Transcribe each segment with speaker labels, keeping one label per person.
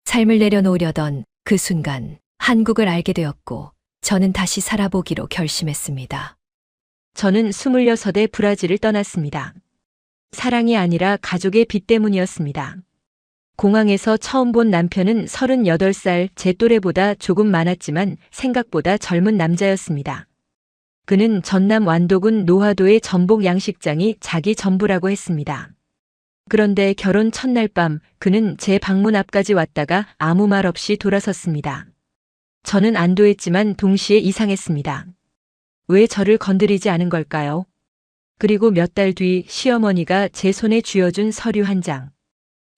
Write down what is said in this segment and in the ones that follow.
Speaker 1: 삶을 내려놓으려던 그 순간 한국을 알게 되었고 저는 다시 살아보기로 결심했습니다.
Speaker 2: 저는 26에 브라질을 떠났습니다. 사랑이 아니라 가족의 빚 때문이었습니다. 공항에서 처음 본 남편은 38살, 제 또래보다 조금 많았지만 생각보다 젊은 남자였습니다. 그는 전남 완도군 노화도의 전복 양식장이 자기 전부라고 했습니다. 그런데 결혼 첫날 밤 그는 제 방문 앞까지 왔다가 아무 말 없이 돌아섰습니다. 저는 안도했지만 동시에 이상했습니다. 왜 저를 건드리지 않은 걸까요? 그리고 몇 달 뒤 시어머니가 제 손에 쥐어준 서류 한 장.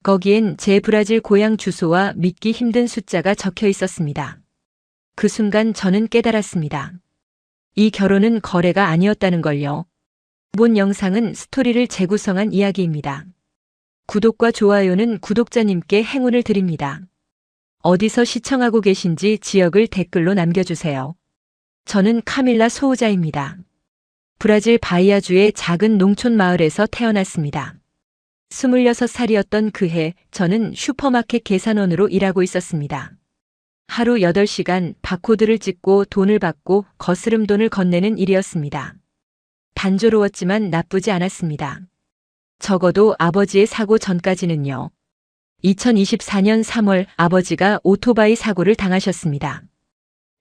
Speaker 2: 거기엔 제 브라질 고향 주소와 믿기 힘든 숫자가 적혀 있었습니다. 그 순간 저는 깨달았습니다. 이 결혼은 거래가 아니었다는 걸요. 본 영상은 스토리를 재구성한 이야기입니다. 구독과 좋아요는 구독자님께 행운을 드립니다. 어디서 시청하고 계신지 지역을 댓글로 남겨주세요. 저는 카밀라 소우자입니다. 브라질 바이아주의 작은 농촌 마을에서 태어났습니다. 26살이었던 그해 저는 슈퍼마켓 계산원으로 일하고 있었습니다. 하루 8시간 바코드를 찍고 돈을 받고 거스름 돈을 건네는 일이었습니다. 단조로웠지만 나쁘지 않았습니다. 적어도 아버지의 사고 전까지는요. 2024년 3월 아버지가 오토바이 사고를 당하셨습니다.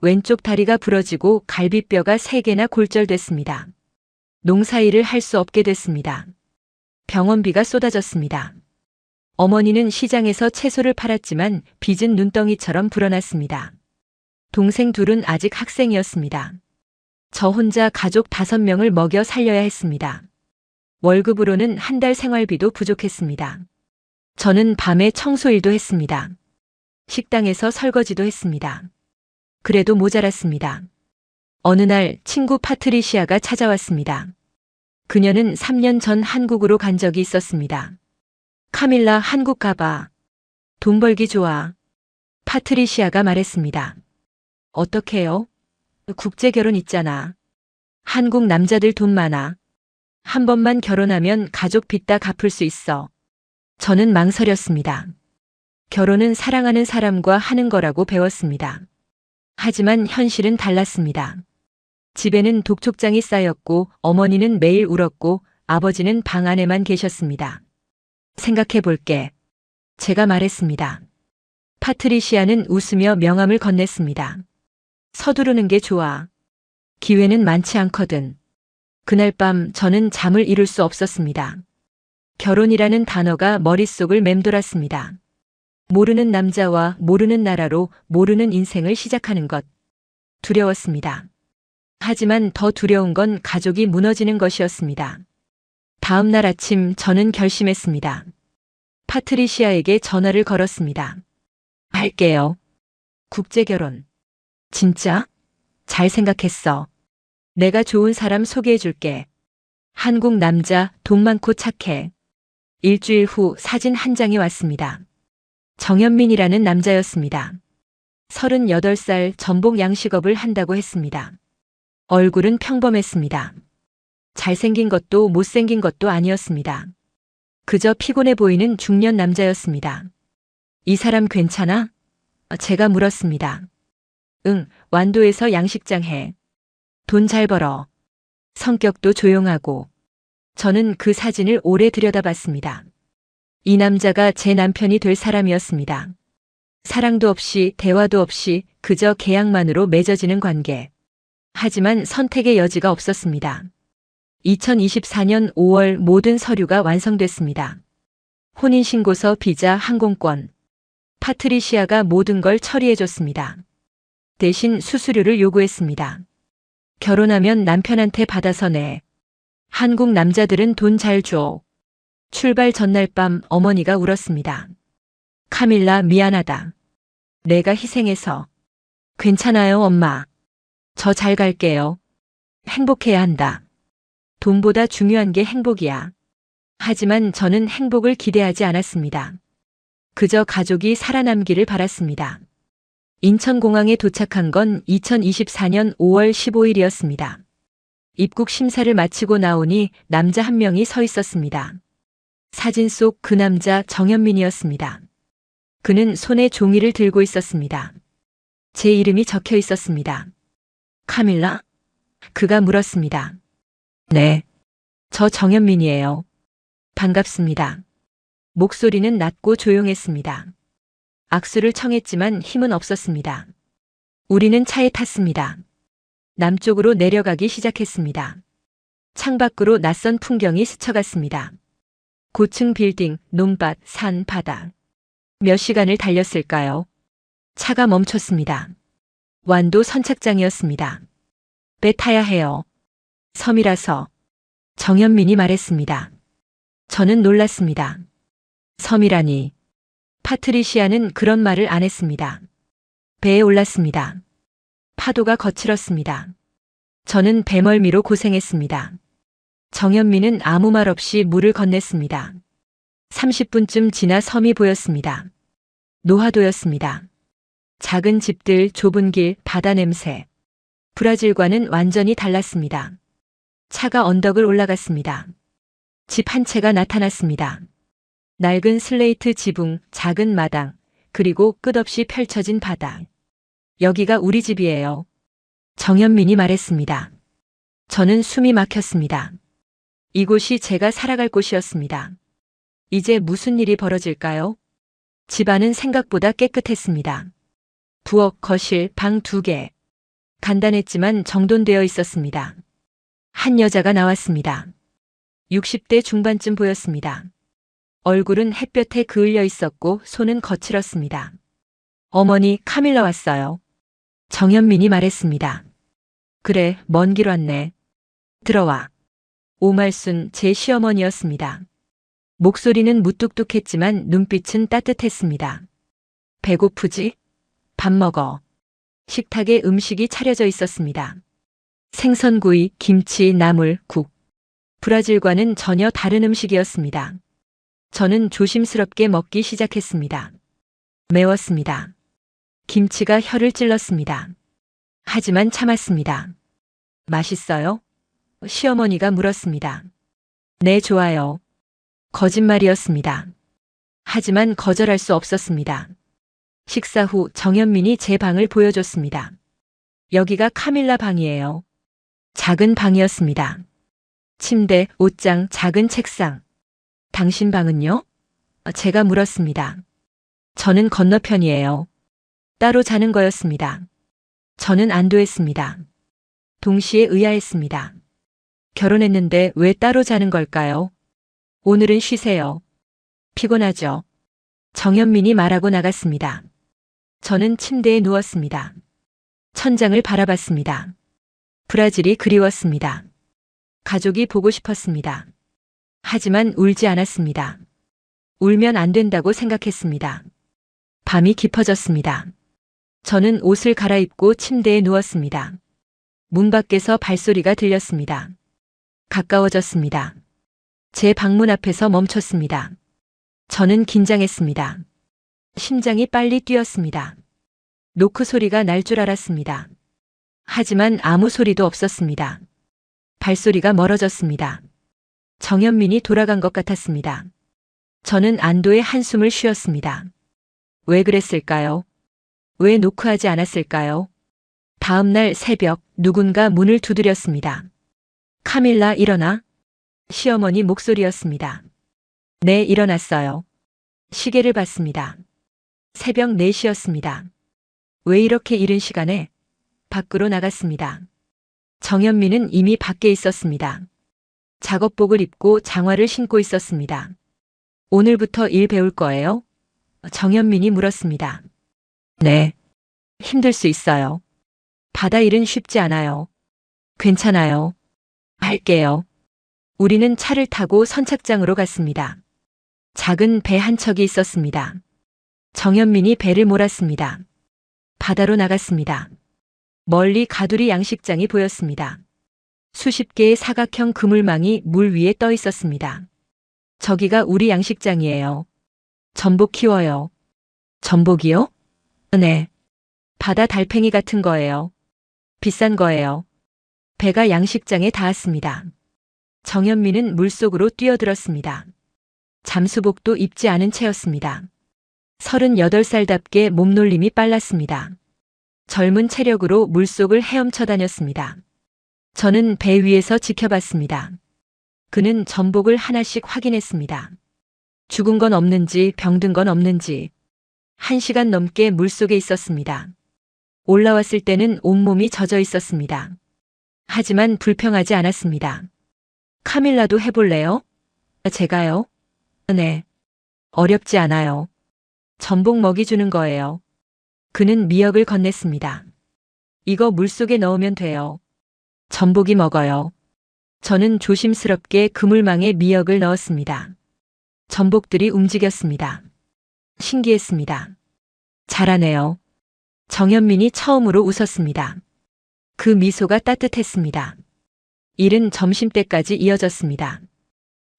Speaker 2: 왼쪽 다리가 부러지고 갈비뼈가 3개나 골절됐습니다. 농사일을 할 수 없게 됐습니다. 병원비가 쏟아졌습니다. 어머니는 시장에서 채소를 팔았지만 빚은 눈덩이처럼 불어났습니다. 동생 둘은 아직 학생이었습니다. 저 혼자 가족 5명을 먹여 살려야 했습니다. 월급으로는 한 달 생활비도 부족했습니다. 저는 밤에 청소일도 했습니다. 식당에서 설거지도 했습니다. 그래도 모자랐습니다. 어느 날 친구 파트리시아가 찾아왔습니다. 그녀는 3년 전 한국으로 간 적이 있었습니다. 카밀라 한국 가봐. 돈 벌기 좋아. 파트리시아가 말했습니다. 어떡해요? 국제 결혼 있잖아. 한국 남자들 돈 많아. 한 번만 결혼하면 가족 빚 다 갚을 수 있어. 저는 망설였습니다. 결혼은 사랑하는 사람과 하는 거라고 배웠습니다. 하지만 현실은 달랐습니다. 집에는 독촉장이 쌓였고 어머니는 매일 울었고 아버지는 방 안에만 계셨습니다. 생각해 볼게. 제가 말했습니다. 파트리시아는 웃으며 명함을 건넸습니다. 서두르는 게 좋아. 기회는 많지 않거든. 그날 밤 저는 잠을 이룰 수 없었습니다. 결혼이라는 단어가 머릿속을 맴돌았습니다. 모르는 남자와 모르는 나라로 모르는 인생을 시작하는 것. 두려웠습니다. 하지만 더 두려운 건 가족이 무너지는 것이었습니다. 다음 날 아침 저는 결심했습니다. 파트리시아에게 전화를 걸었습니다. 할게요. 국제결혼. 진짜? 잘 생각했어. 내가 좋은 사람 소개해줄게. 한국 남자, 돈 많고 착해. 일주일 후 사진 한 장이 왔습니다. 정현민이라는 남자였습니다. 38살 전복 양식업을 한다고 했습니다. 얼굴은 평범했습니다. 잘생긴 것도 못생긴 것도 아니었습니다. 그저 피곤해 보이는 중년 남자였습니다. 이 사람 괜찮아? 제가 물었습니다. 응, 완도에서 양식장 해. 돈 잘 벌어. 성격도 조용하고. 저는 그 사진을 오래 들여다봤습니다. 이 남자가 제 남편이 될 사람이었습니다. 사랑도 없이 대화도 없이 그저 계약만으로 맺어지는 관계. 하지만 선택의 여지가 없었습니다. 2024년 5월 모든 서류가 완성됐습니다. 혼인신고서, 비자, 항공권. 파트리시아가 모든 걸 처리해줬습니다. 대신 수수료를 요구했습니다. 결혼하면 남편한테 받아서 내. 한국 남자들은 돈 잘 줘. 출발 전날 밤 어머니가 울었습니다. 카밀라 미안하다. 내가 희생해서. 괜찮아요 엄마. 저 잘 갈게요. 행복해야 한다. 돈보다 중요한 게 행복이야. 하지만 저는 행복을 기대하지 않았습니다. 그저 가족이 살아남기를 바랐습니다. 인천공항에 도착한 건 2024년 5월 15일이었습니다. 입국 심사를 마치고 나오니 남자 한 명이 서 있었습니다. 사진 속 그 남자 정현민이었습니다. 그는 손에 종이를 들고 있었습니다. 제 이름이 적혀 있었습니다. 카밀라? 그가 물었습니다. 네. 저 정현민이에요. 반갑습니다. 목소리는 낮고 조용했습니다. 악수를 청했지만 힘은 없었습니다. 우리는 차에 탔습니다. 남쪽으로 내려가기 시작했습니다. 창밖으로 낯선 풍경이 스쳐갔습니다. 고층 빌딩, 논밭, 산, 바다. 몇 시간을 달렸을까요? 차가 멈췄습니다. 완도 선착장이었습니다. 배 타야 해요. 섬이라서. 정현민이 말했습니다. 저는 놀랐습니다. 섬이라니. 파트리시아는 그런 말을 안 했습니다. 배에 올랐습니다. 파도가 거칠었습니다. 저는 배멀미로 고생했습니다. 정현민은 아무 말 없이 물을 건넸습니다. 30분쯤 지나 섬이 보였습니다. 노하도였습니다. 작은 집들, 좁은 길, 바다 냄새. 브라질과는 완전히 달랐습니다. 차가 언덕을 올라갔습니다. 집 한 채가 나타났습니다. 낡은 슬레이트 지붕, 작은 마당, 그리고 끝없이 펼쳐진 바다. 여기가 우리 집이에요. 정현민이 말했습니다. 저는 숨이 막혔습니다. 이곳이 제가 살아갈 곳이었습니다. 이제 무슨 일이 벌어질까요? 집안은 생각보다 깨끗했습니다. 부엌, 거실, 방 2개. 간단했지만 정돈되어 있었습니다. 한 여자가 나왔습니다. 60대 중반쯤 보였습니다. 얼굴은 햇볕에 그을려 있었고 손은 거칠었습니다. 어머니, 카밀라 왔어요. 정현민이 말했습니다. 그래, 먼 길 왔네. 들어와. 오말순 제 시어머니였습니다. 목소리는 무뚝뚝했지만 눈빛은 따뜻했습니다. 배고프지? 밥 먹어. 식탁에 음식이 차려져 있었습니다. 생선구이, 김치, 나물, 국. 브라질과는 전혀 다른 음식이었습니다. 저는 조심스럽게 먹기 시작했습니다. 매웠습니다. 김치가 혀를 찔렀습니다. 하지만 참았습니다. 맛있어요? 시어머니가 물었습니다. 네, 좋아요. 거짓말이었습니다. 하지만 거절할 수 없었습니다. 식사 후 정현민이 제 방을 보여줬습니다. 여기가 카밀라 방이에요. 작은 방이었습니다. 침대, 옷장, 작은 책상. 당신 방은요? 제가 물었습니다. 저는 건너편이에요. 따로 자는 거였습니다. 저는 안도했습니다. 동시에 의아했습니다. 결혼했는데 왜 따로 자는 걸까요? 오늘은 쉬세요. 피곤하죠? 정현민이 말하고 나갔습니다. 저는 침대에 누웠습니다. 천장을 바라봤습니다. 브라질이 그리웠습니다. 가족이 보고 싶었습니다. 하지만 울지 않았습니다. 울면 안 된다고 생각했습니다. 밤이 깊어졌습니다. 저는 옷을 갈아입고 침대에 누웠습니다. 문 밖에서 발소리가 들렸습니다. 가까워졌습니다. 제 방문 앞에서 멈췄습니다. 저는 긴장했습니다. 심장이 빨리 뛰었습니다. 노크 소리가 날 줄 알았습니다. 하지만 아무 소리도 없었습니다. 발소리가 멀어졌습니다. 정현민이 돌아간 것 같았습니다. 저는 안도의 한숨을 쉬었습니다. 왜 그랬을까요? 왜 노크하지 않았을까요? 다음 날 새벽 누군가 문을 두드렸습니다. 카밀라, 일어나. 시어머니 목소리였습니다. 네, 일어났어요. 시계를 봤습니다. 새벽 4시였습니다. 왜 이렇게 이른 시간에? 밖으로 나갔습니다. 정현민은 이미 밖에 있었습니다. 작업복을 입고 장화를 신고 있었습니다. 오늘부터 일 배울 거예요? 정현민이 물었습니다. 네. 힘들 수 있어요. 바다 일은 쉽지 않아요. 괜찮아요. 할게요. 우리는 차를 타고 선착장으로 갔습니다. 작은 배 한 척이 있었습니다. 정현민이 배를 몰았습니다. 바다로 나갔습니다. 멀리 가두리 양식장이 보였습니다. 수십 개의 사각형 그물망이 물 위에 떠 있었습니다. 저기가 우리 양식장이에요. 전복 키워요. 전복이요? 네. 바다 달팽이 같은 거예요. 비싼 거예요. 배가 양식장에 닿았습니다. 정현민은 물속으로 뛰어들었습니다. 잠수복도 입지 않은 채였습니다. 38살답게 몸놀림이 빨랐습니다. 젊은 체력으로 물속을 헤엄쳐 다녔습니다. 저는 배 위에서 지켜봤습니다. 그는 전복을 하나씩 확인했습니다. 죽은 건 없는지 병든 건 없는지 1시간 넘게 물속에 있었습니다. 올라왔을 때는 온몸이 젖어 있었습니다. 하지만 불평하지 않았습니다. 카밀라도 해볼래요? 제가요? 네. 어렵지 않아요. 전복 먹이 주는 거예요. 그는 미역을 건넸습니다. 이거 물속에 넣으면 돼요. 전복이 먹어요. 저는 조심스럽게 그물망에 미역을 넣었습니다. 전복들이 움직였습니다. 신기했습니다. 잘하네요. 정현민이 처음으로 웃었습니다. 그 미소가 따뜻했습니다. 일은 점심때까지 이어졌습니다.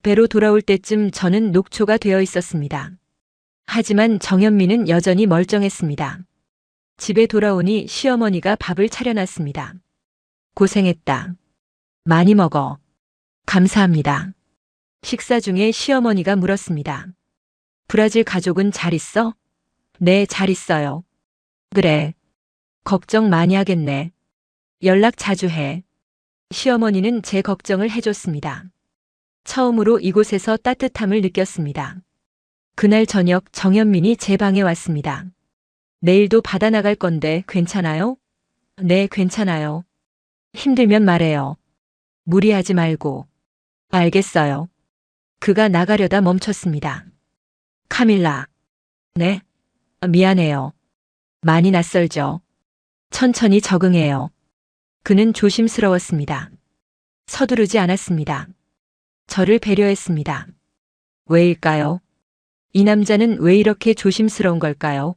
Speaker 2: 배로 돌아올 때쯤 저는 녹초가 되어 있었습니다. 하지만 정현민은 여전히 멀쩡했습니다. 집에 돌아오니 시어머니가 밥을 차려놨습니다. 고생했다. 많이 먹어. 감사합니다. 식사 중에 시어머니가 물었습니다. 브라질 가족은 잘 있어? 네, 잘 있어요. 그래. 걱정 많이 하겠네. 연락 자주 해. 시어머니는 제 걱정을 해줬습니다. 처음으로 이곳에서 따뜻함을 느꼈습니다. 그날 저녁 정현민이 제 방에 왔습니다. 내일도 바다 나갈 건데 괜찮아요? 네, 괜찮아요. 힘들면 말해요. 무리하지 말고. 알겠어요. 그가 나가려다 멈췄습니다. 카밀라. 네? 미안해요. 많이 낯설죠. 천천히 적응해요. 그는 조심스러웠습니다. 서두르지 않았습니다. 저를 배려했습니다. 왜일까요? 이 남자는 왜 이렇게 조심스러운 걸까요?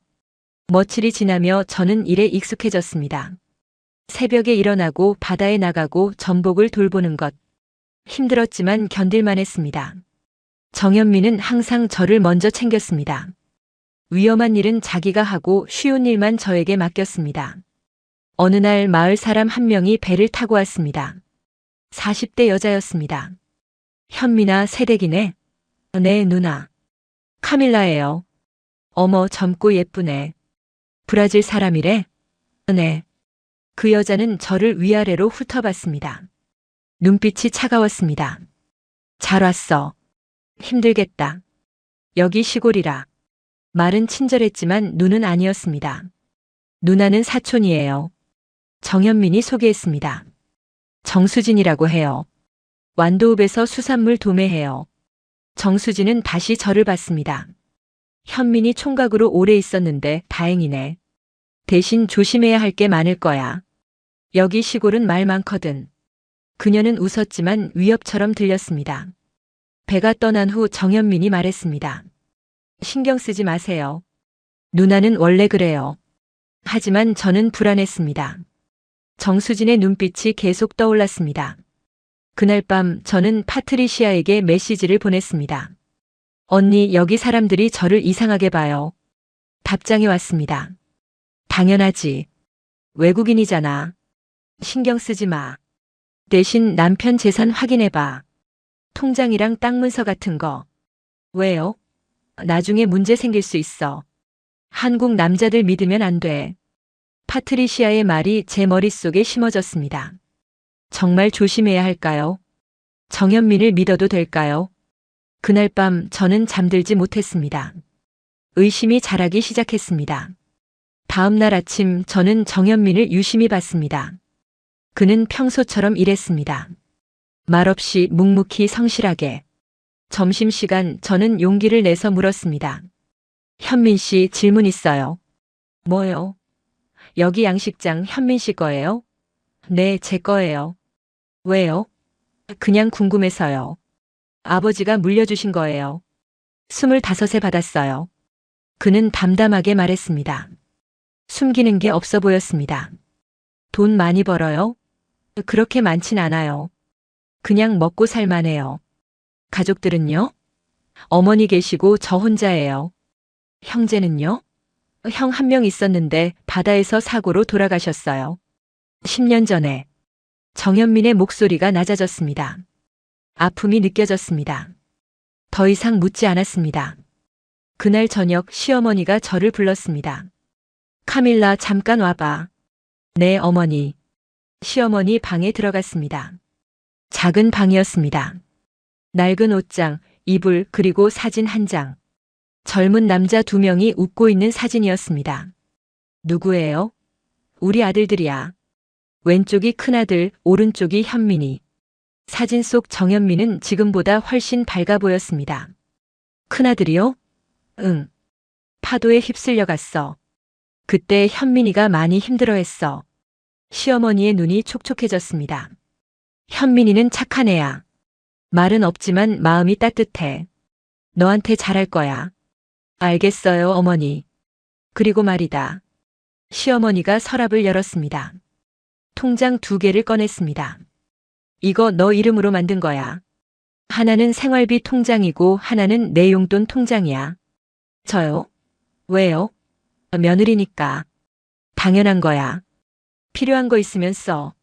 Speaker 2: 며칠이 지나며 저는 일에 익숙해졌습니다. 새벽에 일어나고 바다에 나가고 전복을 돌보는 것. 힘들었지만 견딜만 했습니다. 정현민은 항상 저를 먼저 챙겼습니다. 위험한 일은 자기가 하고 쉬운 일만 저에게 맡겼습니다. 어느 날 마을 사람 한 명이 배를 타고 왔습니다. 40대 여자였습니다. 현민아, 새댁이네. 네, 누나. 카밀라예요. 어머, 젊고 예쁘네. 브라질 사람이래? 네. 그 여자는 저를 위아래로 훑어봤습니다. 눈빛이 차가웠습니다. 잘 왔어. 힘들겠다. 여기 시골이라. 말은 친절했지만 눈은 아니었습니다. 누나는 사촌이에요. 정현민이 소개했습니다. 정수진이라고 해요. 완도읍에서 수산물 도매해요. 정수진은 다시 저를 봤습니다. 현민이 총각으로 오래 있었는데 다행이네. 대신 조심해야 할 게 많을 거야. 여기 시골은 말 많거든. 그녀는 웃었지만 위협처럼 들렸습니다. 배가 떠난 후 정현민이 말했습니다. 신경 쓰지 마세요. 누나는 원래 그래요. 하지만 저는 불안했습니다. 정수진의 눈빛이 계속 떠올랐습니다. 그날 밤 저는 파트리시아에게 메시지를 보냈습니다. 언니, 여기 사람들이 저를 이상하게 봐요. 답장이 왔습니다. 당연하지. 외국인이잖아. 신경 쓰지 마. 대신 남편 재산 확인해봐. 통장이랑 땅 문서 같은 거. 왜요? 나중에 문제 생길 수 있어. 한국 남자들 믿으면 안 돼. 파트리시아의 말이 제 머릿속에 심어졌습니다. 정말 조심해야 할까요? 정현민을 믿어도 될까요? 그날 밤 저는 잠들지 못했습니다. 의심이 자라기 시작했습니다. 다음 날 아침 저는 정현민을 유심히 봤습니다. 그는 평소처럼 일했습니다. 말없이 묵묵히 성실하게. 점심시간 저는 용기를 내서 물었습니다. 현민 씨, 질문 있어요. 뭐요? 여기 양식장 현민 씨 거예요? 네, 제 거예요. 왜요? 그냥 궁금해서요. 아버지가 물려주신 거예요. 25에 받았어요. 그는 담담하게 말했습니다. 숨기는 게 없어 보였습니다. 돈 많이 벌어요? 그렇게 많진 않아요. 그냥 먹고 살만해요. 가족들은요? 어머니 계시고 저 혼자예요. 형제는요? 형 한 명 있었는데 바다에서 사고로 돌아가셨어요. 10년 전에. 정현민의 목소리가 낮아졌습니다. 아픔이 느껴졌습니다. 더 이상 묻지 않았습니다. 그날 저녁 시어머니가 저를 불렀습니다. 카밀라, 잠깐 와봐. 네, 어머니. 시어머니 방에 들어갔습니다. 작은 방이었습니다. 낡은 옷장, 이불, 그리고 사진 한 장. 젊은 남자 2명이 웃고 있는 사진이었습니다. 누구예요? 우리 아들들이야. 왼쪽이 큰아들, 오른쪽이 현민이. 사진 속 정현미는 지금보다 훨씬 밝아 보였습니다. 큰아들이요? 응. 파도에 휩쓸려 갔어. 그때 현민이가 많이 힘들어했어. 시어머니의 눈이 촉촉해졌습니다. 현민이는 착한 애야. 말은 없지만 마음이 따뜻해. 너한테 잘할 거야. 알겠어요, 어머니. 그리고 말이다. 시어머니가 서랍을 열었습니다. 통장 2개를 꺼냈습니다. 이거 너 이름으로 만든 거야. 하나는 생활비 통장이고 하나는 내 용돈 통장이야. 저요? 왜요? 며느리니까. 당연한 거야. 필요한 거 있으면 써.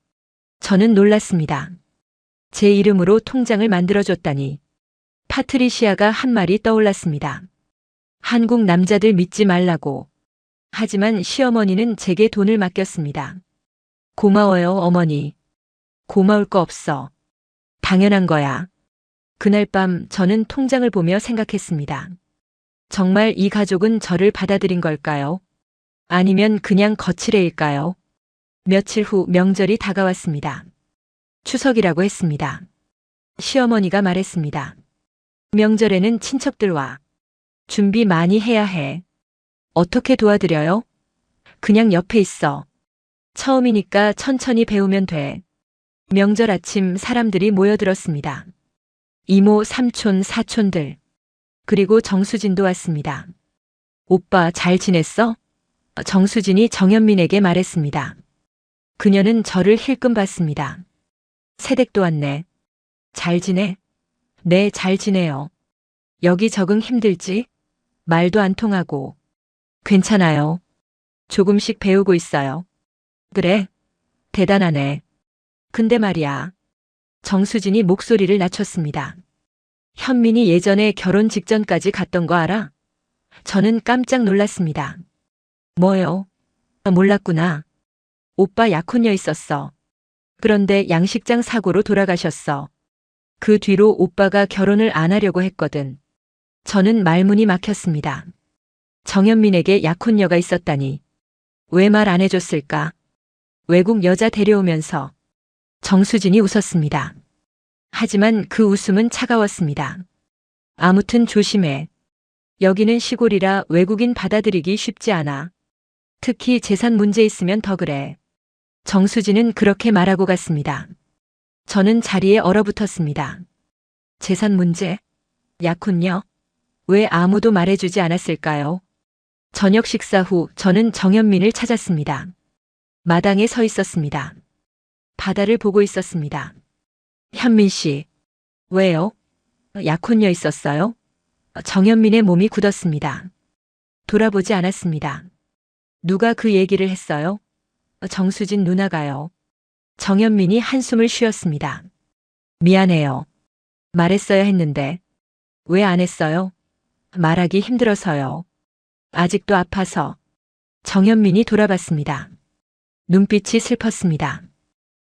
Speaker 2: 저는 놀랐습니다. 제 이름으로 통장을 만들어줬다니. 파트리시아가 한 말이 떠올랐습니다. 한국 남자들 믿지 말라고. 하지만 시어머니는 제게 돈을 맡겼습니다. 고마워요, 어머니. 고마울 거 없어. 당연한 거야. 그날 밤 저는 통장을 보며 생각했습니다. 정말 이 가족은 저를 받아들인 걸까요? 아니면 그냥 거칠애일까요? 며칠 후 명절이 다가왔습니다. 추석이라고 했습니다. 시어머니가 말했습니다. 명절에는 친척들 와. 준비 많이 해야 해. 어떻게 도와드려요? 그냥 옆에 있어. 처음이니까 천천히 배우면 돼. 명절 아침 사람들이 모여들었습니다. 이모, 삼촌, 사촌들. 그리고 정수진도 왔습니다. 오빠 잘 지냈어? 정수진이 정현민에게 말했습니다. 그녀는 저를 힐끔 봤습니다. 새댁도 왔네. 잘 지내? 네, 잘 지내요. 여기 적응 힘들지? 말도 안 통하고. 괜찮아요. 조금씩 배우고 있어요. 그래? 대단하네. 근데 말이야. 정수진이 목소리를 낮췄습니다. 현민이 예전에 결혼 직전까지 갔던 거 알아? 저는 깜짝 놀랐습니다. 뭐요? 몰랐구나. 오빠 약혼녀 있었어. 그런데 양식장 사고로 돌아가셨어. 그 뒤로 오빠가 결혼을 안 하려고 했거든. 저는 말문이 막혔습니다. 정현민에게 약혼녀가 있었다니. 왜 말 안 해줬을까? 외국 여자 데려오면서. 정수진이 웃었습니다. 하지만 그 웃음은 차가웠습니다. 아무튼 조심해. 여기는 시골이라 외국인 받아들이기 쉽지 않아. 특히 재산 문제 있으면 더 그래. 정수진은 그렇게 말하고 갔습니다. 저는 자리에 얼어붙었습니다. 재산 문제? 약혼녀? 왜 아무도 말해주지 않았을까요? 저녁 식사 후 저는 정현민을 찾았습니다. 마당에 서 있었습니다. 바다를 보고 있었습니다. 현민 씨, 왜요? 약혼녀 있었어요? 정현민의 몸이 굳었습니다. 돌아보지 않았습니다. 누가 그 얘기를 했어요? 정수진 누나가요. 정현민이 한숨을 쉬었습니다. 미안해요. 말했어야 했는데. 왜 안 했어요? 말하기 힘들어서요. 아직도 아파서. 정현민이 돌아봤습니다. 눈빛이 슬펐습니다.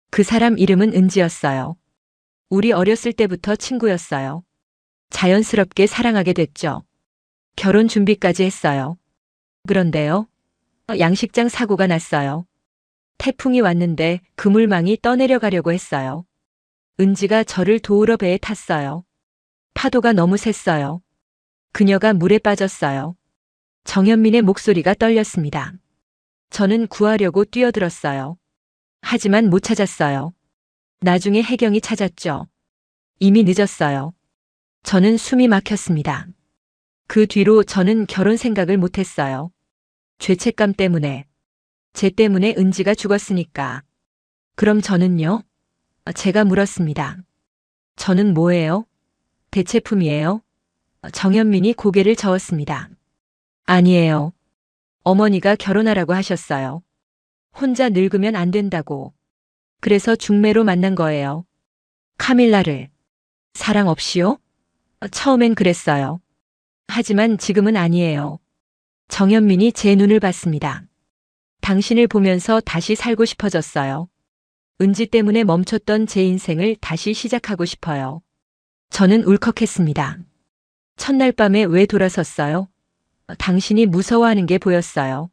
Speaker 2: 그 사람 이름은 은지였어요. 우리 어렸을 때부터 친구였어요. 자연스럽게 사랑하게 됐죠. 결혼 준비까지 했어요. 그런데요. 양식장 사고가 났어요. 태풍이 왔는데 그물망이 떠내려가려고 했어요. 은지가 저를 도우러 배에 탔어요. 파도가 너무 셌어요. 그녀가 물에 빠졌어요. 정현민의 목소리가 떨렸습니다. 저는 구하려고 뛰어들었어요. 하지만 못 찾았어요. 나중에 혜경이 찾았죠. 이미 늦었어요. 저는 숨이 막혔습니다. 그 뒤로 저는 결혼 생각을 못했어요. 죄책감 때문에. 제 때문에 은지가 죽었으니까. 그럼 저는요? 제가 물었습니다. 저는 뭐예요? 대체품이에요? 정현민이 고개를 저었습니다. 아니에요. 어머니가 결혼하라고 하셨어요. 혼자 늙으면 안 된다고. 그래서 중매로 만난 거예요. 카밀라를. 사랑 없이요? 처음엔 그랬어요. 하지만 지금은 아니에요. 정현민이 제 눈을 봤습니다. 당신을 보면서 다시 살고 싶어졌어요. 은지 때문에 멈췄던 제 인생을 다시 시작하고 싶어요. 저는 울컥했습니다. 첫날 밤에 왜 돌아섰어요? 당신이 무서워하는 게 보였어요.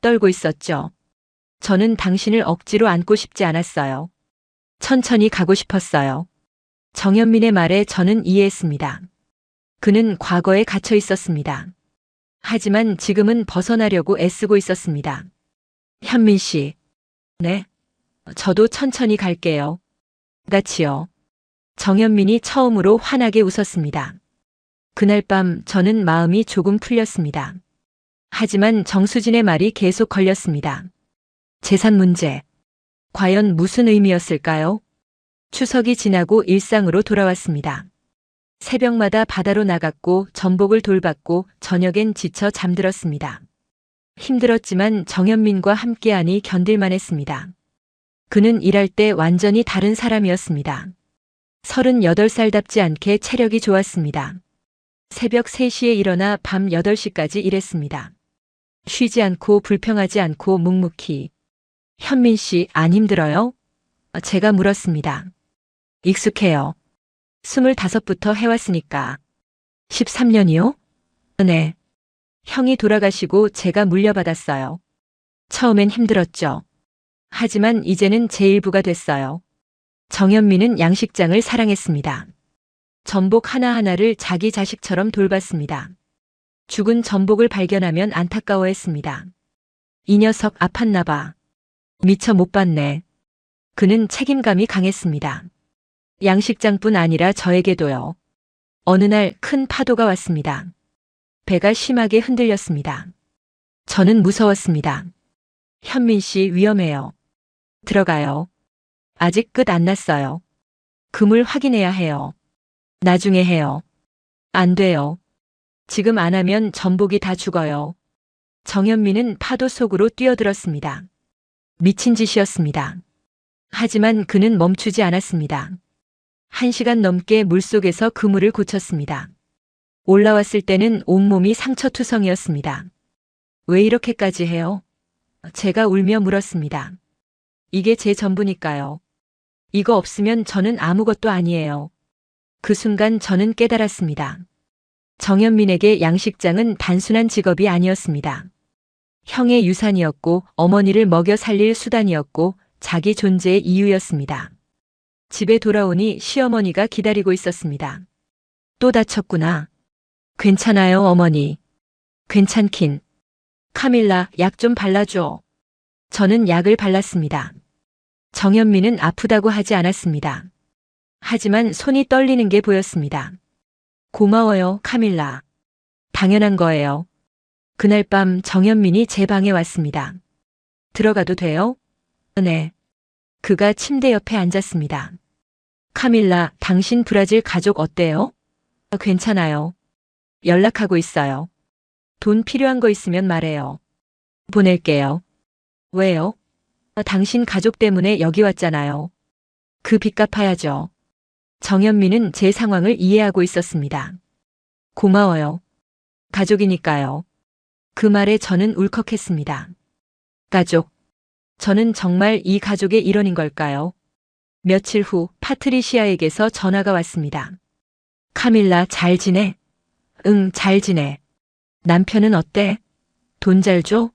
Speaker 2: 떨고 있었죠. 저는 당신을 억지로 안고 싶지 않았어요. 천천히 가고 싶었어요. 정현민의 말에 저는 이해했습니다. 그는 과거에 갇혀 있었습니다. 하지만 지금은 벗어나려고 애쓰고 있었습니다. 현민 씨. 네. 저도 천천히 갈게요. 같이요. 정현민이 처음으로 환하게 웃었습니다. 그날 밤 저는 마음이 조금 풀렸습니다. 하지만 정수진의 말이 계속 걸렸습니다. 재산 문제. 과연 무슨 의미였을까요? 추석이 지나고 일상으로 돌아왔습니다. 새벽마다 바다로 나갔고 전복을 돌봤고 저녁엔 지쳐 잠들었습니다. 힘들었지만 정현민과 함께하니 견딜만 했습니다. 그는 일할 때 완전히 다른 사람이었습니다. 38살답지 않게 체력이 좋았습니다. 새벽 3시에 일어나 밤 8시까지 일했습니다. 쉬지 않고 불평하지 않고 묵묵히. 현민 씨, 안 힘들어요? 제가 물었습니다. 익숙해요. 25부터 해왔으니까. 13년이요? 네. 형이 돌아가시고 제가 물려받았어요. 처음엔 힘들었죠. 하지만 이제는 제 일부가 됐어요. 정현민은 양식장을 사랑했습니다. 전복 하나하나를 자기 자식처럼 돌봤습니다. 죽은 전복을 발견하면 안타까워했습니다. 이 녀석 아팠나 봐. 미처 못 봤네. 그는 책임감이 강했습니다. 양식장뿐 아니라 저에게도요. 어느 날 큰 파도가 왔습니다. 배가 심하게 흔들렸습니다. 저는 무서웠습니다. 현민 씨, 위험해요. 들어가요. 아직 끝 안 났어요. 그물 확인해야 해요. 나중에 해요. 안 돼요. 지금 안 하면 전복이 다 죽어요. 정현민은 파도 속으로 뛰어들었습니다. 미친 짓이었습니다. 하지만 그는 멈추지 않았습니다. 1시간 넘게 물속에서 그물을 고쳤습니다. 올라왔을 때는 온몸이 상처투성이었습니다. 왜 이렇게까지 해요? 제가 울며 물었습니다. 이게 제 전부니까요. 이거 없으면 저는 아무것도 아니에요. 그 순간 저는 깨달았습니다. 정현민에게 양식장은 단순한 직업이 아니었습니다. 형의 유산이었고 어머니를 먹여 살릴 수단이었고 자기 존재의 이유였습니다. 집에 돌아오니 시어머니가 기다리고 있었습니다. 또 다쳤구나. 괜찮아요, 어머니. 괜찮긴. 카밀라, 약 좀 발라줘. 저는 약을 발랐습니다. 정현민은 아프다고 하지 않았습니다. 하지만 손이 떨리는 게 보였습니다. 고마워요, 카밀라. 당연한 거예요. 그날 밤 정현민이 제 방에 왔습니다. 들어가도 돼요? 네. 그가 침대 옆에 앉았습니다. 카밀라, 당신 브라질 가족 어때요? 괜찮아요. 연락하고 있어요. 돈 필요한 거 있으면 말해요. 보낼게요. 왜요? 당신 가족 때문에 여기 왔잖아요. 그 빚 갚아야죠. 정현민은 제 상황을 이해하고 있었습니다. 고마워요. 가족이니까요. 그 말에 저는 울컥했습니다. 가족. 저는 정말 이 가족의 일원인 걸까요? 며칠 후 파트리시아에게서 전화가 왔습니다. 카밀라, 잘 지내? 응, 잘 지내. 남편은 어때? 돈 잘 줘?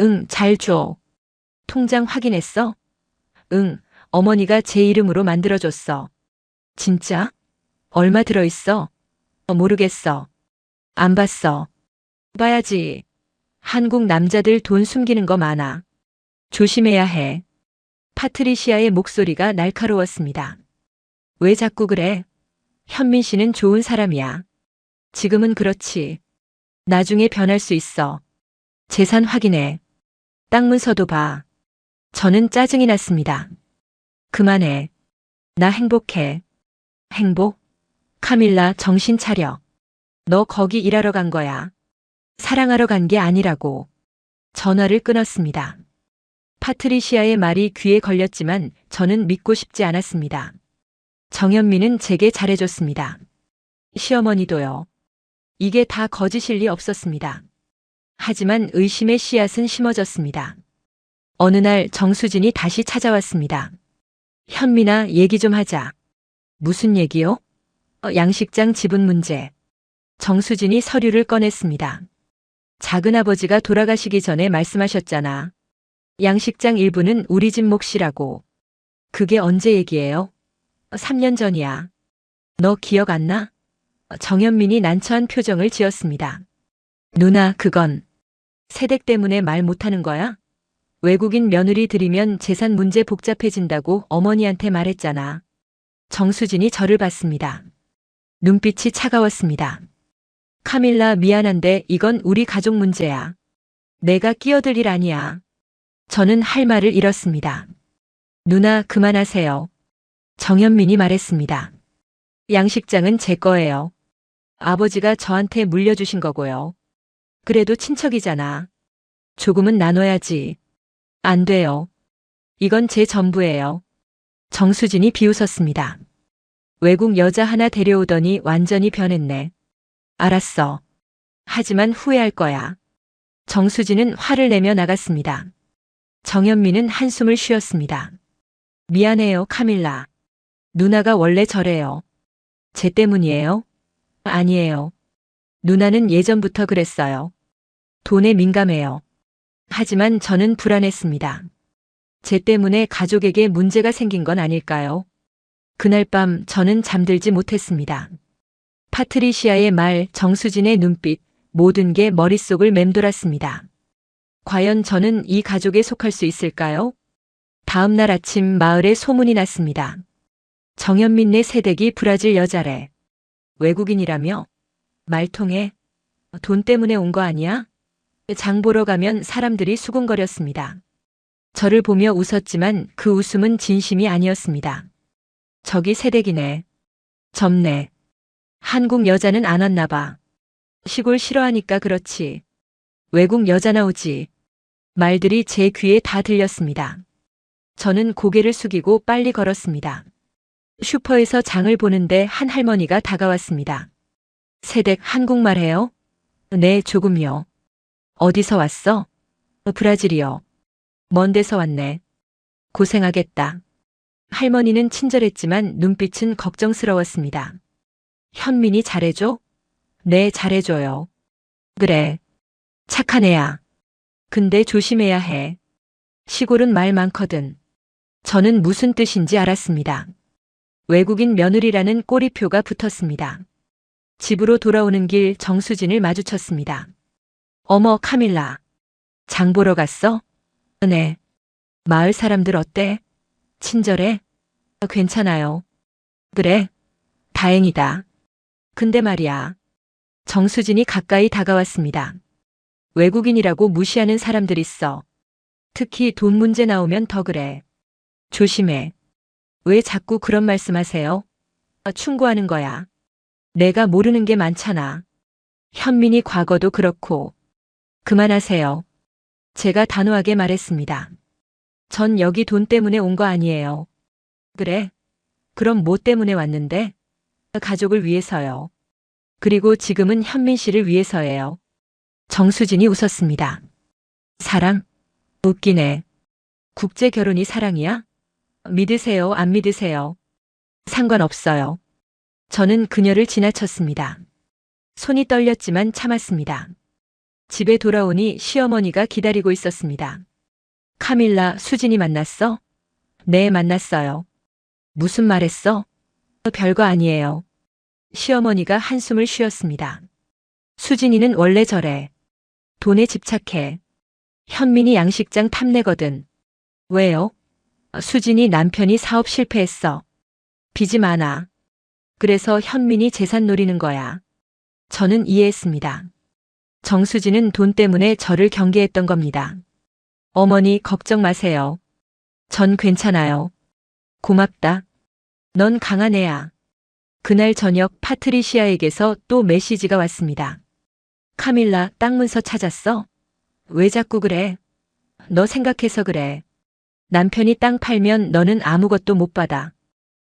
Speaker 2: 응, 잘 줘. 통장 확인했어? 응, 어머니가 제 이름으로 만들어줬어. 진짜? 얼마 들어있어? 모르겠어. 안 봤어. 봐야지. 한국 남자들 돈 숨기는 거 많아. 조심해야 해. 파트리시아의 목소리가 날카로웠습니다. 왜 자꾸 그래? 현민 씨는 좋은 사람이야. 지금은 그렇지. 나중에 변할 수 있어. 재산 확인해. 땅 문서도 봐. 저는 짜증이 났습니다. 그만해. 나 행복해. 행복? 카밀라, 정신 차려. 너 거기 일하러 간 거야. 사랑하러 간 게 아니라고. 전화를 끊었습니다. 파트리시아의 말이 귀에 걸렸지만 저는 믿고 싶지 않았습니다. 정현민은 제게 잘해줬습니다. 시어머니도요. 이게 다 거짓일 리 없었습니다. 하지만 의심의 씨앗은 심어졌습니다. 어느 날 정수진이 다시 찾아왔습니다. 현민아, 얘기 좀 하자. 무슨 얘기요? 양식장 지분 문제. 정수진이 서류를 꺼냈습니다. 작은아버지가 돌아가시기 전에 말씀하셨잖아. 양식장 일부는 우리 집 몫이라고. 그게 언제 얘기예요? 3년 전이야. 너 기억 안 나? 정현민이 난처한 표정을 지었습니다. 누나, 그건 세댁 때문에 말 못하는 거야? 외국인 며느리 들이면 재산 문제 복잡해진다고 어머니한테 말했잖아. 정수진이 저를 봤습니다. 눈빛이 차가웠습니다. 카밀라, 미안한데 이건 우리 가족 문제야. 내가 끼어들 일 아니야. 저는 할 말을 잃었습니다. 누나, 그만하세요. 정현민이 말했습니다. 양식장은 제 거예요. 아버지가 저한테 물려주신 거고요. 그래도 친척이잖아. 조금은 나눠야지. 안 돼요. 이건 제 전부예요. 정수진이 비웃었습니다. 외국 여자 하나 데려오더니 완전히 변했네. 알았어. 하지만 후회할 거야. 정수진은 화를 내며 나갔습니다. 정현민은 한숨을 쉬었습니다. 미안해요, 카밀라. 누나가 원래 저래요. 쟤 때문이에요? 아니에요. 누나는 예전부터 그랬어요. 돈에 민감해요. 하지만 저는 불안했습니다. 쟤 때문에 가족에게 문제가 생긴 건 아닐까요? 그날 밤 저는 잠들지 못했습니다. 파트리시아의 말, 정수진의 눈빛, 모든 게 머릿속을 맴돌았습니다. 과연 저는 이 가족에 속할 수 있을까요? 다음 날 아침 마을에 소문이 났습니다. 정현민네 새댁이 브라질 여자래. 외국인이라며? 말통해? 돈 때문에 온 거 아니야? 장 보러 가면 사람들이 수군거렸습니다. 저를 보며 웃었지만 그 웃음은 진심이 아니었습니다. 저기 새댁이네. 젊네. 한국 여자는 안 왔나 봐. 시골 싫어하니까 그렇지. 외국 여자 나오지. 말들이 제 귀에 다 들렸습니다. 저는 고개를 숙이고 빨리 걸었습니다. 슈퍼에서 장을 보는데 한 할머니가 다가왔습니다. 새댁 한국말 해요? 네, 조금요. 어디서 왔어? 브라질이요. 먼 데서 왔네. 고생하겠다. 할머니는 친절했지만 눈빛은 걱정스러웠습니다. 현민이 잘해줘? 네, 잘해줘요. 그래. 착한 애야. 근데 조심해야 해. 시골은 말 많거든. 저는 무슨 뜻인지 알았습니다. 외국인 며느리라는 꼬리표가 붙었습니다. 집으로 돌아오는 길 정수진을 마주쳤습니다. 어머, 카밀라. 장 보러 갔어? 네. 마을 사람들 어때? 친절해? 괜찮아요. 그래? 다행이다. 근데 말이야. 정수진이 가까이 다가왔습니다. 외국인이라고 무시하는 사람들 있어. 특히 돈 문제 나오면 더 그래. 조심해. 왜 자꾸 그런 말씀하세요? 충고하는 거야. 내가 모르는 게 많잖아. 현민이 과거도 그렇고. 그만하세요. 제가 단호하게 말했습니다. 전 여기 돈 때문에 온 거 아니에요. 그래? 그럼 뭐 때문에 왔는데? 가족을 위해서요. 그리고 지금은 현민 씨를 위해서예요. 정수진이 웃었습니다. 사랑? 웃기네. 국제 결혼이 사랑이야? 믿으세요, 안 믿으세요? 상관없어요. 저는 그녀를 지나쳤습니다. 손이 떨렸지만 참았습니다. 집에 돌아오니 시어머니가 기다리고 있었습니다. 카밀라, 수진이 만났어? 네, 만났어요. 무슨 말 했어? 별거 아니에요. 시어머니가 한숨을 쉬었습니다. 수진이는 원래 저래. 돈에 집착해. 현민이 양식장 탐내거든. 왜요? 수진이 남편이 사업 실패했어. 빚이 많아. 그래서 현민이 재산 노리는 거야. 저는 이해했습니다. 정수진은 돈 때문에 저를 경계했던 겁니다. 어머니, 걱정 마세요. 전 괜찮아요. 고맙다. 넌 강한 애야. 그날 저녁 파트리시아에게서 또 메시지가 왔습니다. 카밀라, 땅 문서 찾았어? 왜 자꾸 그래? 너 생각해서 그래. 남편이 땅 팔면 너는 아무것도 못 받아.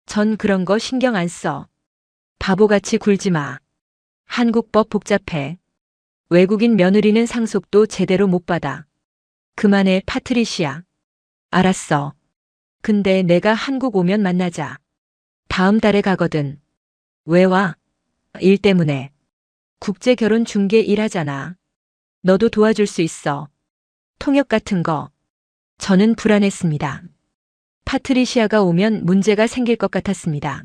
Speaker 2: 전 그런 거 신경 안 써. 바보같이 굴지 마. 한국법 복잡해. 외국인 며느리는 상속도 제대로 못 받아. 그만해, 파트리시아. 알았어. 근데 내가 한국 오면 만나자. 다음 달에 가거든. 왜 와? 일 때문에. 국제결혼 중개 일하잖아. 너도 도와줄 수 있어. 통역 같은 거. 저는 불안했습니다. 파트리시아가 오면 문제가 생길 것 같았습니다.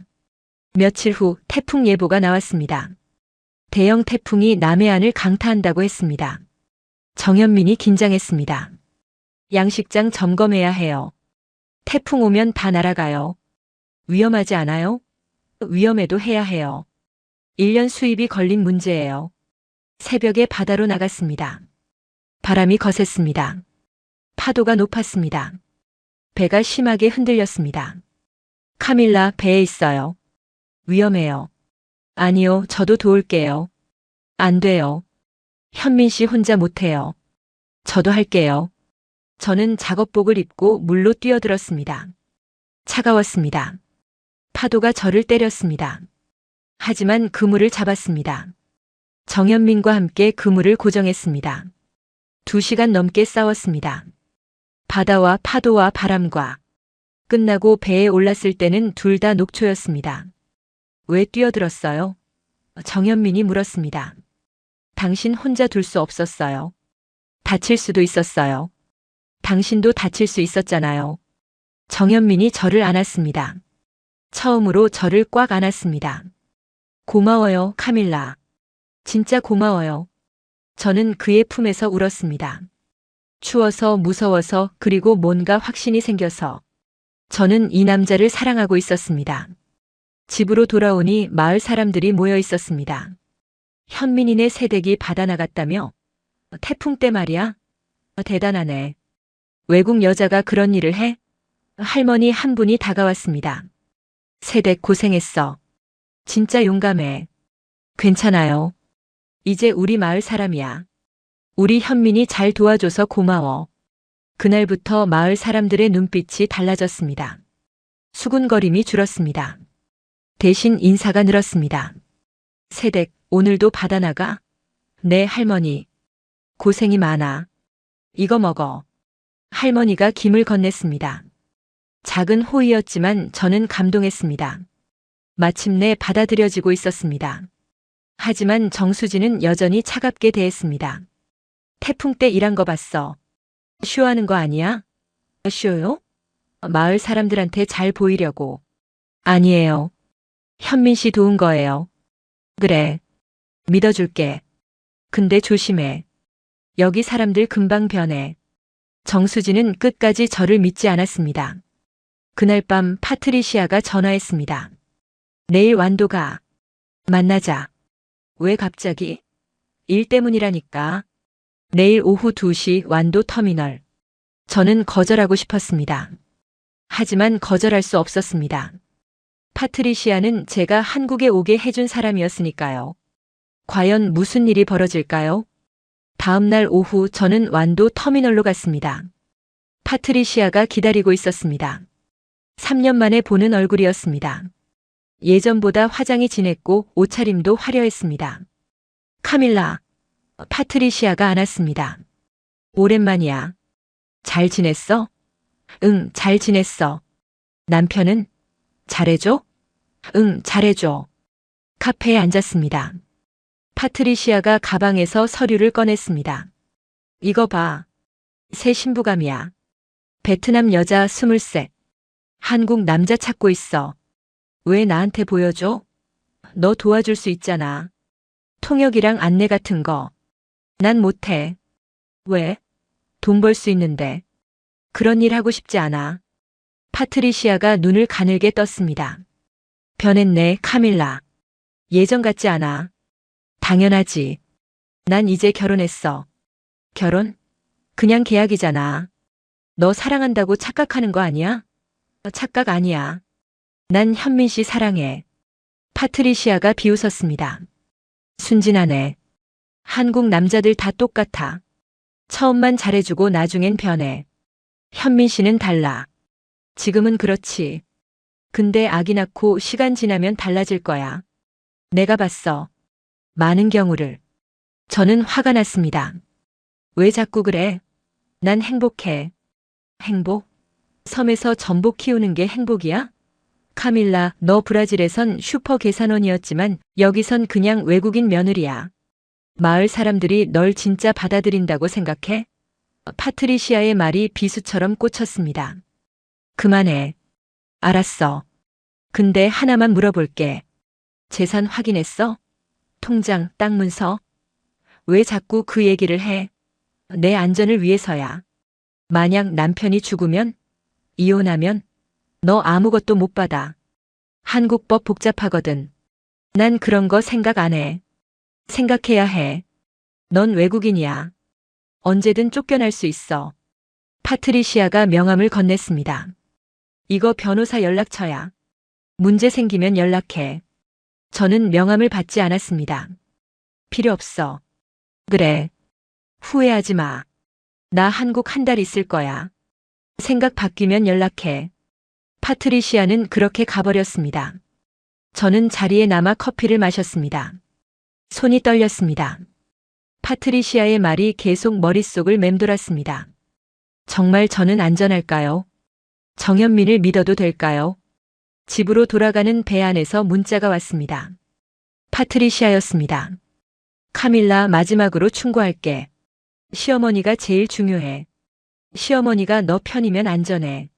Speaker 2: 며칠 후 태풍 예보가 나왔습니다. 대형 태풍이 남해안을 강타한다고 했습니다. 정현민이 긴장했습니다. 양식장 점검해야 해요. 태풍 오면 다 날아가요. 위험하지 않아요? 위험해도 해야 해요. 1년 수입이 걸린 문제예요. 새벽에 바다로 나갔습니다. 바람이 거셌습니다. 파도가 높았습니다. 배가 심하게 흔들렸습니다. 카밀라, 배에 있어요. 위험해요. 아니요, 저도 도울게요. 안 돼요. 현민 씨 혼자 못해요. 저도 할게요. 저는 작업복을 입고 물로 뛰어들었습니다. 차가웠습니다. 파도가 저를 때렸습니다. 하지만 그물을 잡았습니다. 정현민과 함께 그물을 고정했습니다. 2시간 넘게 싸웠습니다. 바다와 파도와 바람과. 끝나고 배에 올랐을 때는 둘 다 녹초였습니다. 왜 뛰어들었어요? 정현민이 물었습니다. 당신 혼자 둘 수 없었어요. 다칠 수도 있었어요. 당신도 다칠 수 있었잖아요. 정현민이 저를 안았습니다. 처음으로 저를 꽉 안았습니다. 고마워요, 카밀라. 진짜 고마워요. 저는 그의 품에서 울었습니다. 추워서, 무서워서, 그리고 뭔가 확신이 생겨서. 저는 이 남자를 사랑하고 있었습니다. 집으로 돌아오니 마을 사람들이 모여 있었습니다. 현민이네 새댁이 바다 나갔다며? 태풍 때 말이야? 대단하네. 외국 여자가 그런 일을 해? 할머니 한 분이 다가왔습니다. 새댁 고생했어. 진짜 용감해. 괜찮아요. 이제 우리 마을 사람이야. 우리 현민이 잘 도와줘서 고마워. 그날부터 마을 사람들의 눈빛이 달라졌습니다. 수군거림이 줄었습니다. 대신 인사가 늘었습니다. 새댁, 오늘도 바다 나가? 네, 할머니. 고생이 많아. 이거 먹어. 할머니가 김을 건넸습니다. 작은 호의였지만 저는 감동했습니다. 마침내 받아들여지고 있었습니다. 하지만 정수진은 여전히 차갑게 대했습니다. 태풍 때 일한 거 봤어. 쇼하는 거 아니야? 쇼요? 마을 사람들한테 잘 보이려고. 아니에요. 현민 씨 도운 거예요. 그래. 믿어줄게. 근데 조심해. 여기 사람들 금방 변해. 정수진은 끝까지 저를 믿지 않았습니다. 그날 밤 파트리시아가 전화했습니다. 내일 완도가. 만나자. 왜 갑자기? 일 때문이라니까. 내일 오후 2시 완도 터미널. 저는 거절하고 싶었습니다. 하지만 거절할 수 없었습니다. 파트리시아는 제가 한국에 오게 해준 사람이었으니까요. 과연 무슨 일이 벌어질까요? 다음 날 오후 저는 완도 터미널로 갔습니다. 파트리시아가 기다리고 있었습니다. 3년 만에 보는 얼굴이었습니다. 예전보다 화장이 진했고 옷차림도 화려했습니다. 카밀라, 파트리시아가 안았습니다. 오랜만이야. 잘 지냈어? 응, 잘 지냈어. 남편은? 잘해줘? 응, 잘해줘. 카페에 앉았습니다. 파트리시아가 가방에서 서류를 꺼냈습니다. 이거 봐. 새 신부감이야. 베트남 여자 23. 한국 남자 찾고 있어. 왜 나한테 보여줘? 너 도와줄 수 있잖아. 통역이랑 안내 같은 거. 난 못해. 왜? 돈 벌 수 있는데. 그런 일 하고 싶지 않아. 파트리시아가 눈을 가늘게 떴습니다. 변했네, 카밀라. 예전 같지 않아. 당연하지. 난 이제 결혼했어. 결혼? 그냥 계약이잖아. 너 사랑한다고 착각하는 거 아니야? 착각 아니야. 난 현민 씨 사랑해. 파트리시아가 비웃었습니다. 순진하네. 한국 남자들 다 똑같아. 처음만 잘해주고 나중엔 변해. 현민 씨는 달라. 지금은 그렇지. 근데 아기 낳고 시간 지나면 달라질 거야. 내가 봤어. 많은 경우를. 저는 화가 났습니다. 왜 자꾸 그래? 난 행복해. 행복? 섬에서 전복 키우는 게 행복이야? 카밀라, 너 브라질에선 슈퍼 계산원이었지만 여기선 그냥 외국인 며느리야. 마을 사람들이 널 진짜 받아들인다고 생각해? 파트리시아의 말이 비수처럼 꽂혔습니다. 그만해. 알았어. 근데 하나만 물어볼게. 재산 확인했어? 통장, 땅 문서? 왜 자꾸 그 얘기를 해? 내 안전을 위해서야. 만약 남편이 죽으면? 이혼하면? 너 아무것도 못 받아. 한국법 복잡하거든. 난 그런 거 생각 안 해. 생각해야 해. 넌 외국인이야. 언제든 쫓겨날 수 있어. 파트리시아가 명함을 건넸습니다. 이거 변호사 연락처야. 문제 생기면 연락해. 저는 명함을 받지 않았습니다. 필요 없어. 그래. 후회하지 마. 나 한국 한 달 있을 거야. 생각 바뀌면 연락해. 파트리시아는 그렇게 가버렸습니다. 저는 자리에 남아 커피를 마셨습니다. 손이 떨렸습니다. 파트리시아의 말이 계속 머릿속을 맴돌았습니다. 정말 저는 안전할까요? 정현민을 믿어도 될까요? 집으로 돌아가는 배 안에서 문자가 왔습니다. 파트리시아였습니다. 카밀라, 마지막으로 충고할게. 시어머니가 제일 중요해. 시어머니가 너 편이면 안전해.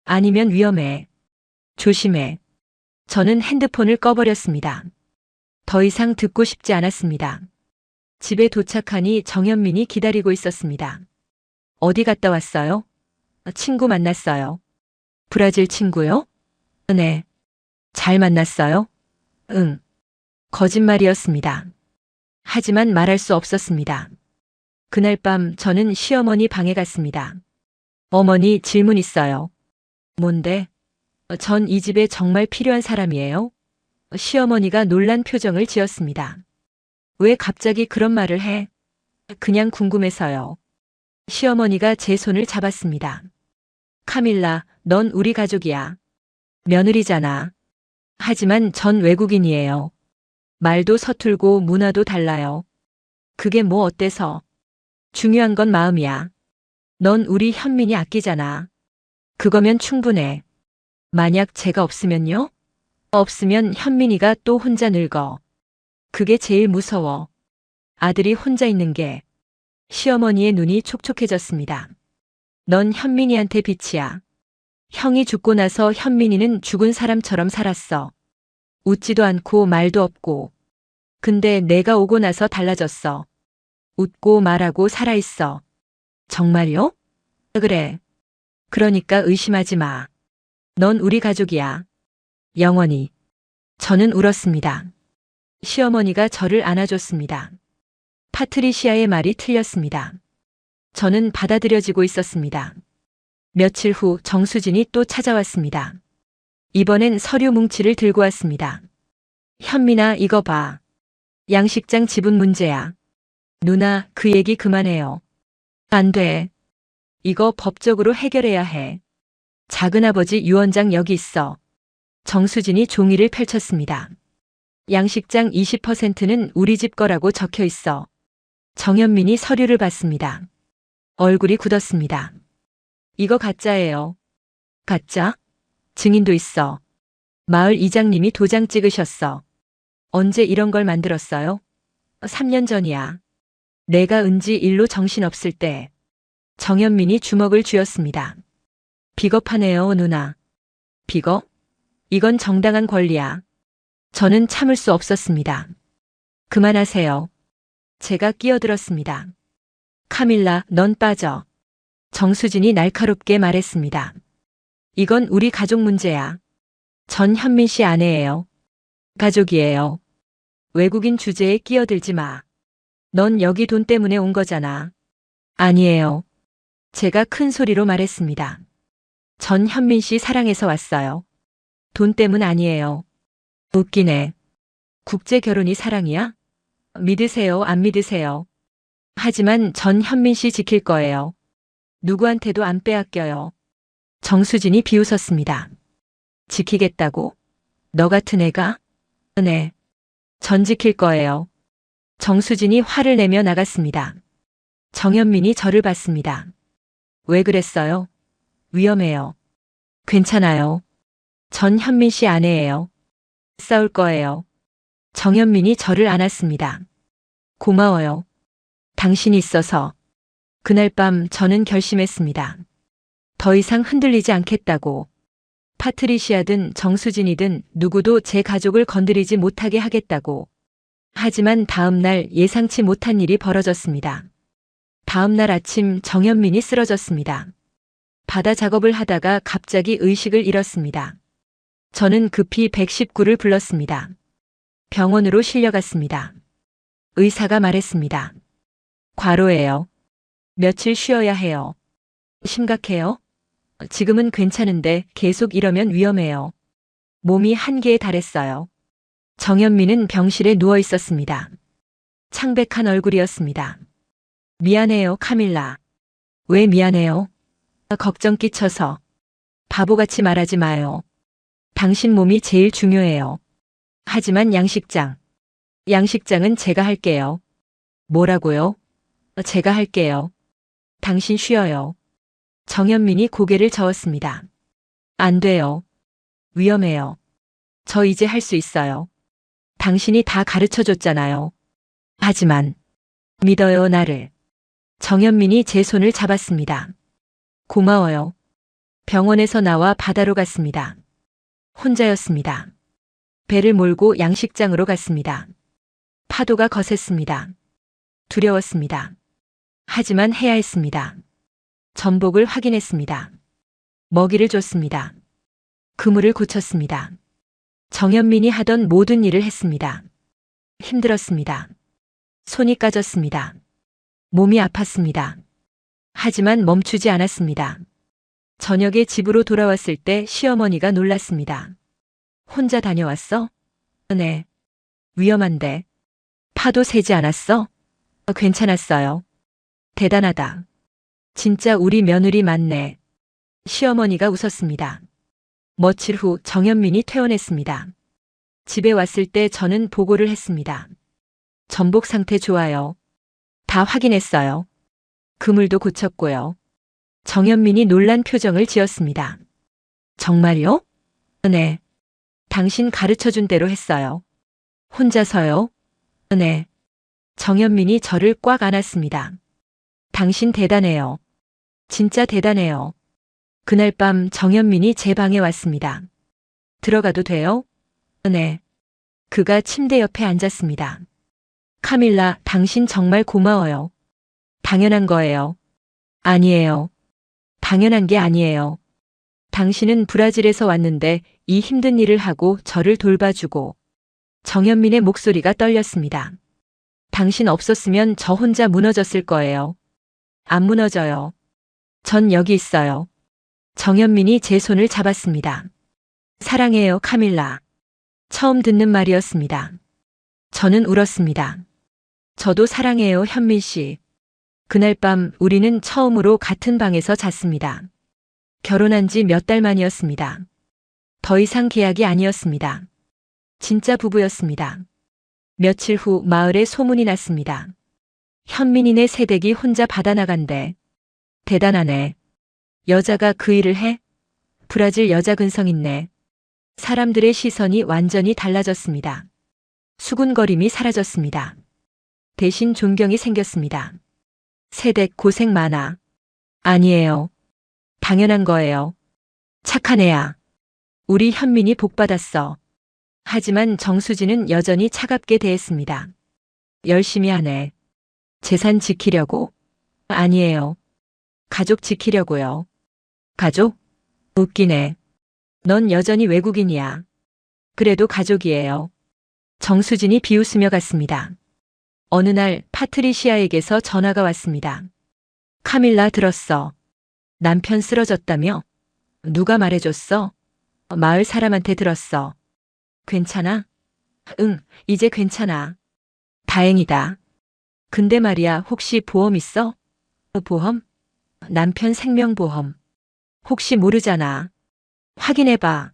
Speaker 2: 아니면 위험해. 조심해. 저는 핸드폰을 꺼버렸습니다. 더 이상 듣고 싶지 않았습니다. 집에 도착하니 정현민이 기다리고 있었습니다. 어디 갔다 왔어요? 친구 만났어요. 브라질 친구요? 네. 잘 만났어요? 응. 거짓말이었습니다. 하지만 말할 수 없었습니다. 그날 밤 저는 시어머니 방에 갔습니다. 어머니, 질문 있어요. 뭔데? 전 이 집에 정말 필요한 사람이에요? 시어머니가 놀란 표정을 지었습니다. 왜 갑자기 그런 말을 해? 그냥 궁금해서요. 시어머니가 제 손을 잡았습니다. 카밀라, 넌 우리 가족이야. 며느리잖아. 하지만 전 외국인이에요. 말도 서툴고 문화도 달라요. 그게 뭐 어때서? 중요한 건 마음이야. 넌 우리 현민이 아끼잖아. 그거면 충분해. 만약 제가 없으면요? 없으면 현민이가 또 혼자 늙어. 그게 제일 무서워. 아들이 혼자 있는 게. 시어머니의 눈이 촉촉해졌습니다. 넌 현민이한테 빛이야. 형이 죽고 나서 현민이는 죽은 사람처럼 살았어. 웃지도 않고 말도 없고. 근데 내가 오고 나서 달라졌어. 웃고 말하고 살아있어. 정말요? 그래. 그러니까 의심하지 마. 넌 우리 가족이야. 영원히. 저는 울었습니다. 시어머니가 저를 안아줬습니다. 파트리시아의 말이 틀렸습니다. 저는 받아들여지고 있었습니다. 며칠 후 정수진이 또 찾아왔습니다. 이번엔 서류 뭉치를 들고 왔습니다. 현민아, 이거 봐. 양식장 지분 문제야. 누나, 그 얘기 그만해요. 안 돼. 이거 법적으로 해결해야 해. 작은아버지 유언장 여기 있어. 정수진이 종이를 펼쳤습니다. 양식장 20%는 우리 집 거라고 적혀 있어. 정현민이 서류를 봤습니다. 얼굴이 굳었습니다. 이거 가짜예요. 가짜? 증인도 있어. 마을 이장님이 도장 찍으셨어. 언제 이런 걸 만들었어요? 3년 전이야. 내가 은지 일로 정신없을 때. 정현민이 주먹을 쥐었습니다. 비겁하네요, 누나. 비겁? 이건 정당한 권리야. 저는 참을 수 없었습니다. 그만하세요. 제가 끼어들었습니다. 카밀라, 넌 빠져. 정수진이 날카롭게 말했습니다. 이건 우리 가족 문제야. 전 현민 씨 아내예요. 가족이에요. 외국인 주제에 끼어들지 마. 넌 여기 돈 때문에 온 거잖아. 아니에요. 제가 큰 소리로 말했습니다. 전 현민 씨 사랑해서 왔어요. 돈 때문 아니에요. 웃기네. 국제 결혼이 사랑이야? 믿으세요, 안 믿으세요. 하지만 전 현민 씨 지킬 거예요. 누구한테도 안 빼앗겨요. 정수진이 비웃었습니다. 지키겠다고? 너 같은 애가? 네. 전 지킬 거예요. 정수진이 화를 내며 나갔습니다. 정현민이 저를 봤습니다. 왜 그랬어요? 위험해요. 괜찮아요. 전 현민 씨 아내예요. 싸울 거예요. 정현민이 저를 안았습니다. 고마워요. 당신이 있어서. 그날 밤 저는 결심했습니다. 더 이상 흔들리지 않겠다고. 파트리시아든 정수진이든 누구도 제 가족을 건드리지 못하게 하겠다고. 하지만 다음 날 예상치 못한 일이 벌어졌습니다. 다음 날 아침 정현민이 쓰러졌습니다. 바다 작업을 하다가 갑자기 의식을 잃었습니다. 저는 급히 119를 불렀습니다. 병원으로 실려갔습니다. 의사가 말했습니다. 과로예요. 며칠 쉬어야 해요. 심각해요? 지금은 괜찮은데 계속 이러면 위험해요. 몸이 한계에 달했어요. 정현민은 병실에 누워 있었습니다. 창백한 얼굴이었습니다. 미안해요, 카밀라. 왜 미안해요? 걱정 끼쳐서. 바보같이 말하지 마요. 당신 몸이 제일 중요해요. 하지만 양식장은 제가 할게요. 뭐라고요? 제가 할게요. 당신 쉬어요. 정현민이 고개를 저었습니다. 안 돼요. 위험해요. 저 이제 할 수 있어요. 당신이 다 가르쳐 줬잖아요. 하지만 믿어요, 나를. 정현민이 제 손을 잡았습니다. 고마워요. 병원에서 나와 바다로 갔습니다. 혼자였습니다. 배를 몰고 양식장으로 갔습니다. 파도가 거셌습니다. 두려웠습니다. 하지만 해야 했습니다. 전복을 확인했습니다. 먹이를 줬습니다. 그물을 고쳤습니다. 정현민이 하던 모든 일을 했습니다. 힘들었습니다. 손이 까졌습니다. 몸이 아팠습니다. 하지만 멈추지 않았습니다. 저녁에 집으로 돌아왔을 때 시어머니가 놀랐습니다. 혼자 다녀왔어? 네. 위험한데. 파도 세지 않았어? 괜찮았어요. 대단하다. 진짜 우리 며느리 맞네. 시어머니가 웃었습니다. 며칠 후 정현민이 퇴원했습니다. 집에 왔을 때 저는 보고를 했습니다. 전복 상태 좋아요. 다 확인했어요. 그물도 고쳤고요. 정현민이 놀란 표정을 지었습니다. 정말요? 네. 당신 가르쳐준 대로 했어요. 혼자서요? 네. 정현민이 저를 꽉 안았습니다. 당신 대단해요. 진짜 대단해요. 그날 밤 정현민이 제 방에 왔습니다. 들어가도 돼요? 네. 그가 침대 옆에 앉았습니다. 카밀라, 당신 정말 고마워요. 당연한 거예요. 아니에요. 당연한 게 아니에요. 당신은 브라질에서 왔는데 이 힘든 일을 하고 저를 돌봐주고. 정현민의 목소리가 떨렸습니다. 당신 없었으면 저 혼자 무너졌을 거예요. 안 무너져요. 전 여기 있어요. 정현민이 제 손을 잡았습니다. 사랑해요, 카밀라. 처음 듣는 말이었습니다. 저는 울었습니다. 저도 사랑해요, 현민 씨. 그날 밤 우리는 처음으로 같은 방에서 잤습니다. 결혼한 지 몇 달 만이었습니다. 더 이상 계약이 아니었습니다. 진짜 부부였습니다. 며칠 후 마을에 소문이 났습니다. 현민이네 새댁이 혼자 바다 나간대. 대단하네. 여자가 그 일을 해? 브라질 여자 근성 있네. 사람들의 시선이 완전히 달라졌습니다. 수군거림이 사라졌습니다. 대신 존경이 생겼습니다. 새댁 고생 많아. 아니에요. 당연한 거예요. 착한 애야. 우리 현민이 복받았어. 하지만 정수진은 여전히 차갑게 대했습니다. 열심히 하네. 재산 지키려고? 아니에요. 가족 지키려고요. 가족? 웃기네. 넌 여전히 외국인이야. 그래도 가족이에요. 정수진이 비웃으며 갔습니다. 어느 날 파트리시아에게서 전화가 왔습니다. 카밀라 들었어. 남편 쓰러졌다며? 누가 말해줬어? 마을 사람한테 들었어. 괜찮아? 응, 이제 괜찮아. 다행이다. 근데 말이야, 혹시 보험 있어? 보험? 남편 생명보험. 혹시 모르잖아. 확인해봐.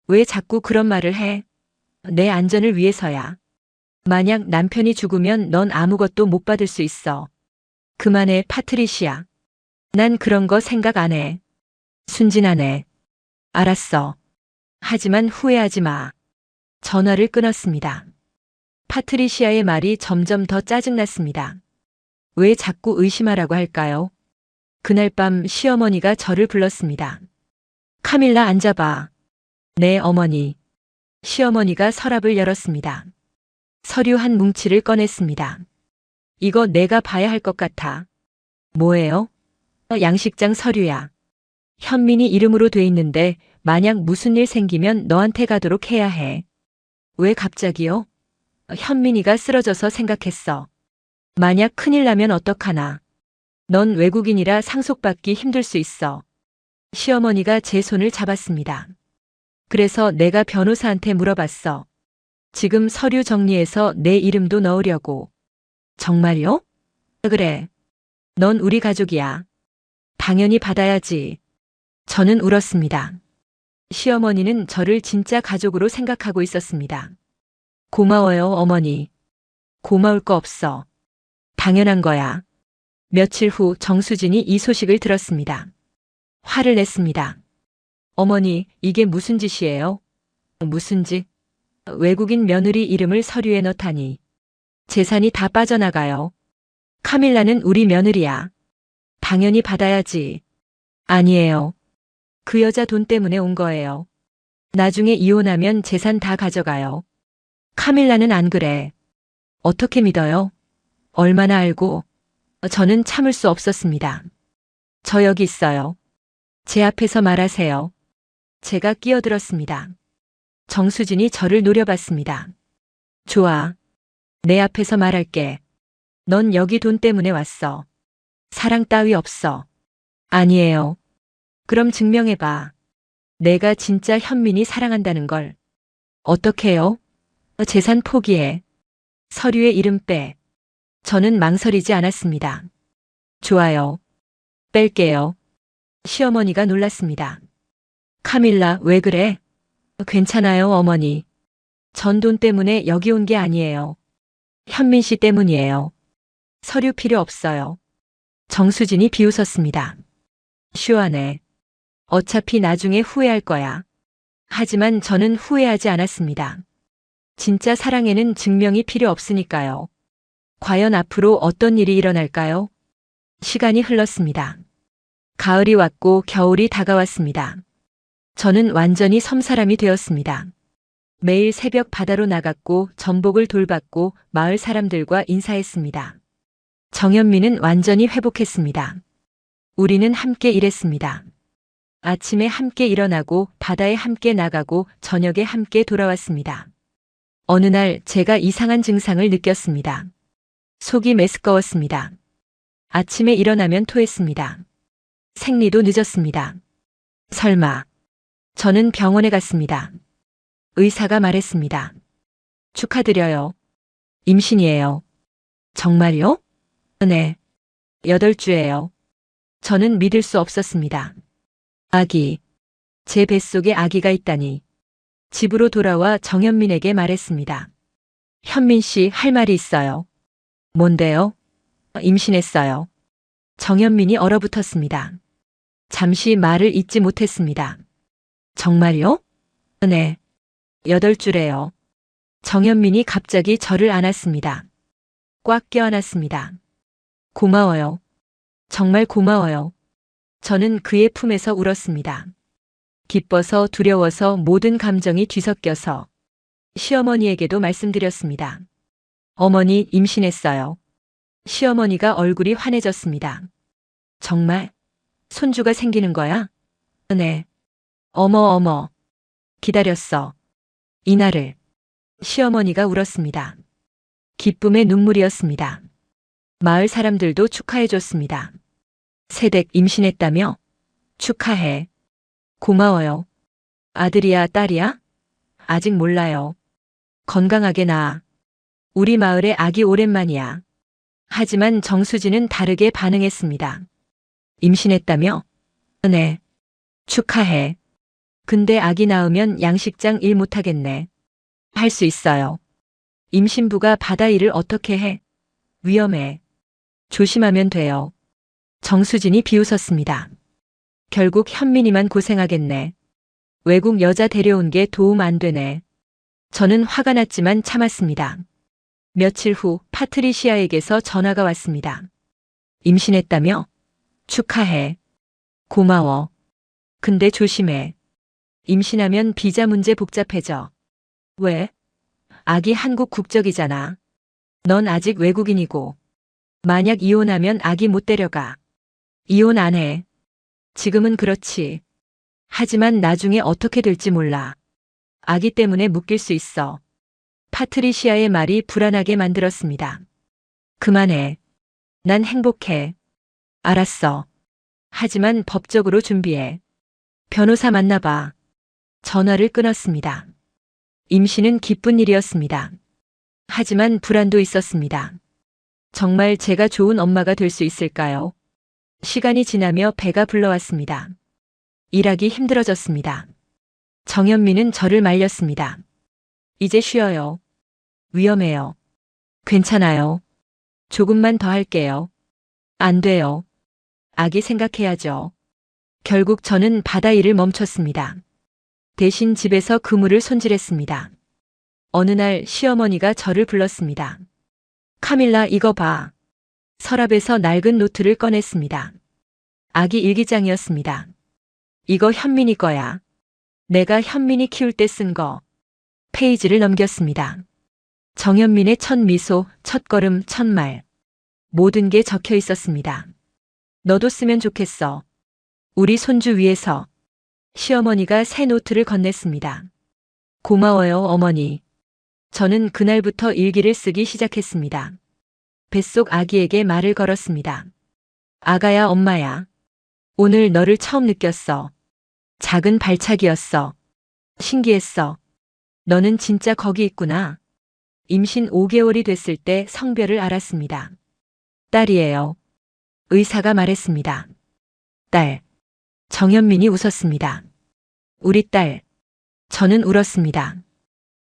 Speaker 2: 왜 자꾸 그런 말을 해? 내 안전을 위해서야. 만약 남편이 죽으면 넌 아무것도 못 받을 수 있어. 그만해, 파트리시아. 난 그런 거 생각 안 해. 순진하네. 알았어. 하지만 후회하지 마. 전화를 끊었습니다. 파트리시아의 말이 점점 더 짜증났습니다. 왜 자꾸 의심하라고 할까요? 그날 밤 시어머니가 저를 불렀습니다. 카밀라, 앉아봐. 네, 어머니. 시어머니가 서랍을 열었습니다. 서류 한 뭉치를 꺼냈습니다. 이거 내가 봐야 할 것 같아. 뭐예요? 양식장 서류야. 현민이 이름으로 돼 있는데 만약 무슨 일 생기면 너한테 가도록 해야 해. 왜 갑자기요? 현민이가 쓰러져서 생각했어. 만약 큰일 나면 어떡하나. 넌 외국인이라 상속받기 힘들 수 있어. 시어머니가 제 손을 잡았습니다. 그래서 내가 변호사한테 물어봤어. 지금 서류 정리해서 내 이름도 넣으려고. 정말요? 그래. 넌 우리 가족이야. 당연히 받아야지. 저는 울었습니다. 시어머니는 저를 진짜 가족으로 생각하고 있었습니다. 고마워요, 어머니. 고마울 거 없어. 당연한 거야. 며칠 후 정수진이 이 소식을 들었습니다. 화를 냈습니다. 어머니, 이게 무슨 짓이에요? 무슨 짓? 외국인 며느리 이름을 서류에 넣다니. 재산이 다 빠져나가요. 카밀라는 우리 며느리야. 당연히 받아야지. 아니에요. 그 여자 돈 때문에 온 거예요. 나중에 이혼하면 재산 다 가져가요. 카밀라는 안 그래. 어떻게 믿어요? 얼마나 알고. 저는 참을 수 없었습니다. 저 여기 있어요. 제 앞에서 말하세요. 제가 끼어들었습니다. 정수진이 저를 노려봤습니다. 좋아. 내 앞에서 말할게. 넌 여기 돈 때문에 왔어. 사랑 따위 없어. 아니에요. 그럼 증명해봐. 내가 진짜 현민이 사랑한다는 걸. 어떻게 해요? 재산 포기해. 서류에 이름 빼. 저는 망설이지 않았습니다. 좋아요. 뺄게요. 시어머니가 놀랐습니다. 카밀라, 왜 그래? 괜찮아요, 어머니. 전 돈 때문에 여기 온 게 아니에요. 현민 씨 때문이에요. 서류 필요 없어요. 정수진이 비웃었습니다. 슈하네. 어차피 나중에 후회할 거야. 하지만 저는 후회하지 않았습니다. 진짜 사랑에는 증명이 필요 없으니까요. 과연 앞으로 어떤 일이 일어날까요? 시간이 흘렀습니다. 가을이 왔고 겨울이 다가왔습니다. 저는 완전히 섬사람이 되었습니다. 매일 새벽 바다로 나갔고 전복을 돌봤고 마을 사람들과 인사했습니다. 정현미는 완전히 회복했습니다. 우리는 함께 일했습니다. 아침에 함께 일어나고 바다에 함께 나가고 저녁에 함께 돌아왔습니다. 어느 날 제가 이상한 증상을 느꼈습니다. 속이 메스꺼웠습니다. 아침에 일어나면 토했습니다. 생리도 늦었습니다. 설마. 저는 병원에 갔습니다. 의사가 말했습니다. 축하드려요. 임신이에요. 정말요? 네. 8주예요. 저는 믿을 수 없었습니다. 아기. 제 뱃속에 아기가 있다니. 집으로 돌아와 정현민에게 말했습니다. 현민 씨, 할 말이 있어요. 뭔데요? 임신했어요. 정현민이 얼어붙었습니다. 잠시 말을 잇지 못했습니다. 정말요? 네. 8주래요. 정현민이 갑자기 저를 안았습니다. 꽉 껴안았습니다. 고마워요. 정말 고마워요. 저는 그의 품에서 울었습니다. 기뻐서 두려워서 모든 감정이 뒤섞여서 시어머니에게도 말씀드렸습니다. 어머니, 임신했어요. 시어머니가 얼굴이 환해졌습니다. 정말? 손주가 생기는 거야? 네. 어머. 기다렸어. 이날을. 시어머니가 울었습니다. 기쁨의 눈물이었습니다. 마을 사람들도 축하해줬습니다. 새댁 임신했다며? 축하해. 고마워요. 아들이야, 딸이야? 아직 몰라요. 건강하게 낳아. 우리 마을에 아기 오랜만이야. 하지만 정수진은 다르게 반응했습니다. 임신했다며? 네. 축하해. 근데 아기 낳으면 양식장 일 못하겠네. 할 수 있어요. 임신부가 바다 일을 어떻게 해? 위험해. 조심하면 돼요. 정수진이 비웃었습니다. 결국 현민이만 고생하겠네. 외국 여자 데려온 게 도움 안 되네. 저는 화가 났지만 참았습니다. 며칠 후 파트리시아에게서 전화가 왔습니다. 임신했다며? 축하해. 고마워. 근데 조심해. 임신하면 비자 문제 복잡해져. 왜? 아기 한국 국적이잖아. 넌 아직 외국인이고. 만약 이혼하면 아기 못 데려가. 이혼 안 해. 지금은 그렇지. 하지만 나중에 어떻게 될지 몰라. 아기 때문에 묶일 수 있어. 파트리시아의 말이 불안하게 만들었습니다. 그만해. 난 행복해. 알았어. 하지만 법적으로 준비해. 변호사 만나봐. 전화를 끊었습니다. 임신은 기쁜 일이었습니다. 하지만 불안도 있었습니다. 정말 제가 좋은 엄마가 될 수 있을까요? 시간이 지나며 배가 불러왔습니다. 일하기 힘들어졌습니다. 정현미는 저를 말렸습니다. 이제 쉬어요. 위험해요. 괜찮아요. 조금만 더 할게요. 안 돼요. 아기 생각해야죠. 결국 저는 바다 일을 멈췄습니다. 대신 집에서 그물을 손질했습니다. 어느 날 시어머니가 저를 불렀습니다. 카밀라, 이거 봐. 서랍에서 낡은 노트를 꺼냈습니다. 아기 일기장이었습니다. 이거 현민이 거야. 내가 현민이 키울 때 쓴 거. 페이지를 넘겼습니다. 정현민의 첫 미소, 첫 걸음, 첫 말. 모든 게 적혀 있었습니다. 너도 쓰면 좋겠어. 우리 손주 위해서. 시어머니가 새 노트를 건넸습니다. 고마워요, 어머니. 저는 그날부터 일기를 쓰기 시작했습니다. 뱃속 아기에게 말을 걸었습니다. 아가야, 엄마야. 오늘 너를 처음 느꼈어. 작은 발차기였어. 신기했어. 너는 진짜 거기 있구나. 임신 5개월이 됐을 때 성별을 알았습니다. 딸이에요. 의사가 말했습니다. 딸. 정현민이 웃었습니다. 우리 딸. 저는 울었습니다.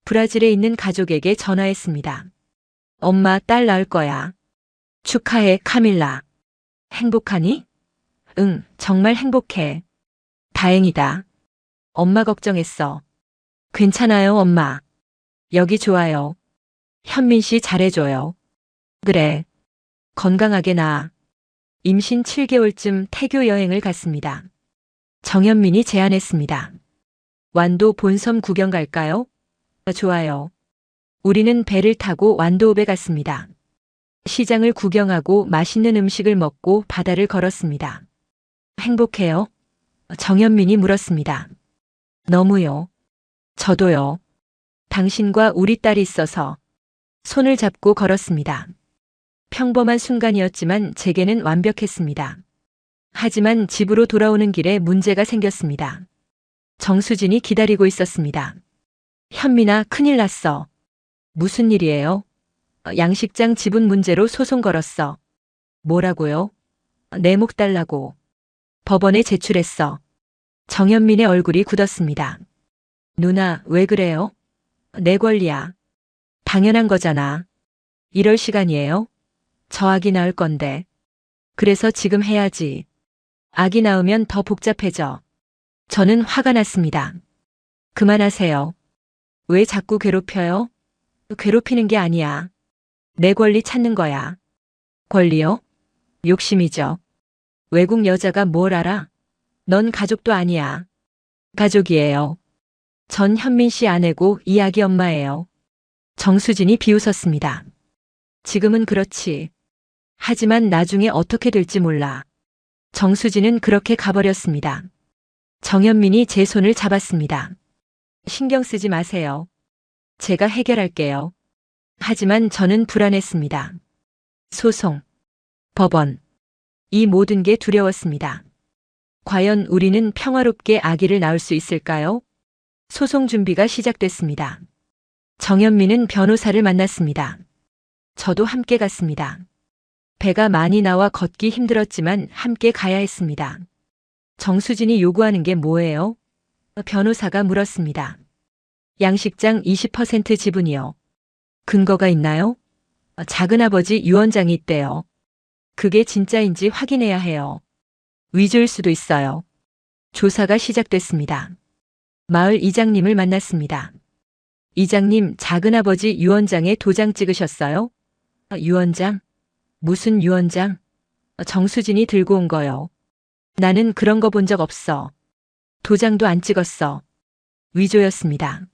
Speaker 2: 브라질에 있는 가족에게 전화했습니다. 엄마, 딸 낳을 거야. 축하해, 카밀라. 행복하니? 응, 정말 행복해. 다행이다. 엄마 걱정했어. 괜찮아요, 엄마. 여기 좋아요. 현민 씨 잘해줘요. 그래. 건강하게 낳아. 임신 7개월쯤 태교 여행을 갔습니다. 정현민이 제안했습니다. 완도 본섬 구경 갈까요? 좋아요. 우리는 배를 타고 완도읍에 갔습니다. 시장을 구경하고 맛있는 음식을 먹고 바다를 걸었습니다. 행복해요? 정현민이 물었습니다. 너무요. 저도요. 당신과 우리 딸이 있어서 손을 잡고 걸었습니다. 평범한 순간이었지만 제게는 완벽했습니다. 하지만 집으로 돌아오는 길에 문제가 생겼습니다. 정수진이 기다리고 있었습니다. 현민아, 큰일 났어. 무슨 일이에요? 양식장 지분 문제로 소송 걸었어. 뭐라고요? 내 목 달라고. 법원에 제출했어. 정현민의 얼굴이 굳었습니다. 누나, 왜 그래요? 내 권리야. 당연한 거잖아. 이럴 시간이에요? 저 아기 낳을 건데. 그래서 지금 해야지. 아기 낳으면 더 복잡해져. 저는 화가 났습니다. 그만하세요. 왜 자꾸 괴롭혀요? 괴롭히는 게 아니야. 내 권리 찾는 거야. 권리요? 욕심이죠. 외국 여자가 뭘 알아? 넌 가족도 아니야. 가족이에요. 전 현민 씨 아내고 이 아기 엄마예요. 정수진이 비웃었습니다. 지금은 그렇지. 하지만 나중에 어떻게 될지 몰라. 정수진은 그렇게 가버렸습니다. 정현민이 제 손을 잡았습니다. 신경 쓰지 마세요. 제가 해결할게요. 하지만 저는 불안했습니다. 소송, 법원, 이 모든 게 두려웠습니다. 과연 우리는 평화롭게 아기를 낳을 수 있을까요? 소송 준비가 시작됐습니다. 정현민은 변호사를 만났습니다. 저도 함께 갔습니다. 배가 많이 나와 걷기 힘들었지만 함께 가야 했습니다. 정수진이 요구하는 게 뭐예요? 변호사가 물었습니다. 양식장 20% 지분이요. 근거가 있나요? 작은아버지 유언장이 있대요. 그게 진짜인지 확인해야 해요. 위조일 수도 있어요. 조사가 시작됐습니다. 마을 이장님을 만났습니다. 이장님, 작은아버지 유언장에 도장 찍으셨어요? 유언장? 무슨 유언장? 정수진이 들고 온 거요. 나는 그런 거 본 적 없어. 도장도 안 찍었어. 위조였습니다.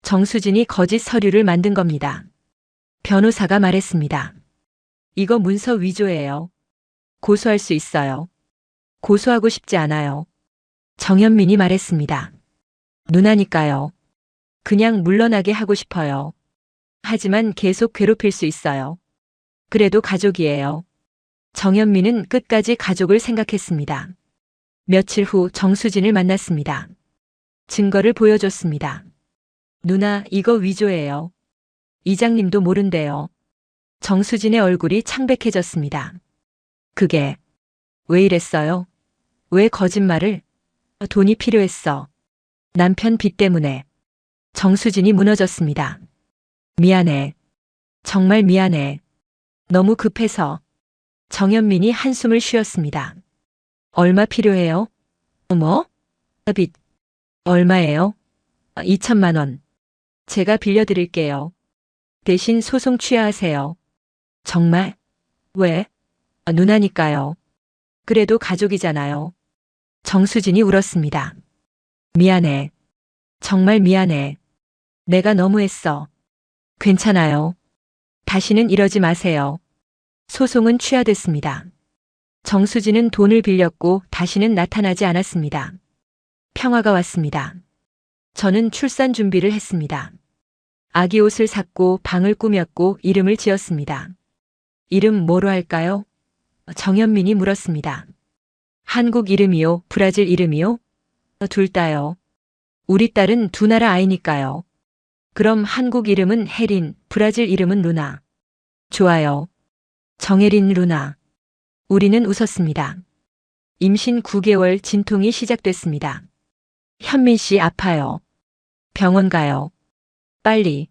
Speaker 2: 정수진이 거짓 서류를 만든 겁니다. 변호사가 말했습니다. 이거 문서 위조예요. 고소할 수 있어요. 고소하고 싶지 않아요. 정현민이 말했습니다. 누나니까요. 그냥 물러나게 하고 싶어요. 하지만 계속 괴롭힐 수 있어요. 그래도 가족이에요. 정현민은 끝까지 가족을 생각했습니다. 며칠 후 정수진을 만났습니다. 증거를 보여줬습니다. 누나, 이거 위조예요. 이장님도 모른대요. 정수진의 얼굴이 창백해졌습니다. 그게 왜 이랬어요? 왜 거짓말을? 돈이 필요했어. 남편 빚 때문에. 정수진이 무너졌습니다. 미안해. 정말 미안해. 너무 급해서. 정현민이 한숨을 쉬었습니다. 얼마 필요해요? 뭐? 빚. 얼마예요? 2천만 원. 제가 빌려드릴게요. 대신 소송 취하하세요. 정말? 왜? 누나니까요. 그래도 가족이잖아요. 정수진이 울었습니다. 미안해. 정말 미안해. 내가 너무했어. 괜찮아요. 다시는 이러지 마세요. 소송은 취하됐습니다. 정수진은 돈을 빌렸고 다시는 나타나지 않았습니다. 평화가 왔습니다. 저는 출산 준비를 했습니다. 아기 옷을 샀고 방을 꾸몄고 이름을 지었습니다. 이름 뭐로 할까요? 정현민이 물었습니다. 한국 이름이요? 브라질 이름이요? 둘 다요. 우리 딸은 두 나라 아이니까요. 그럼 한국 이름은 혜린, 브라질 이름은 루나. 좋아요. 정혜린 루나. 우리는 웃었습니다. 임신 9개월 진통이 시작됐습니다. 현민 씨 아파요. 병원 가요. 빨리.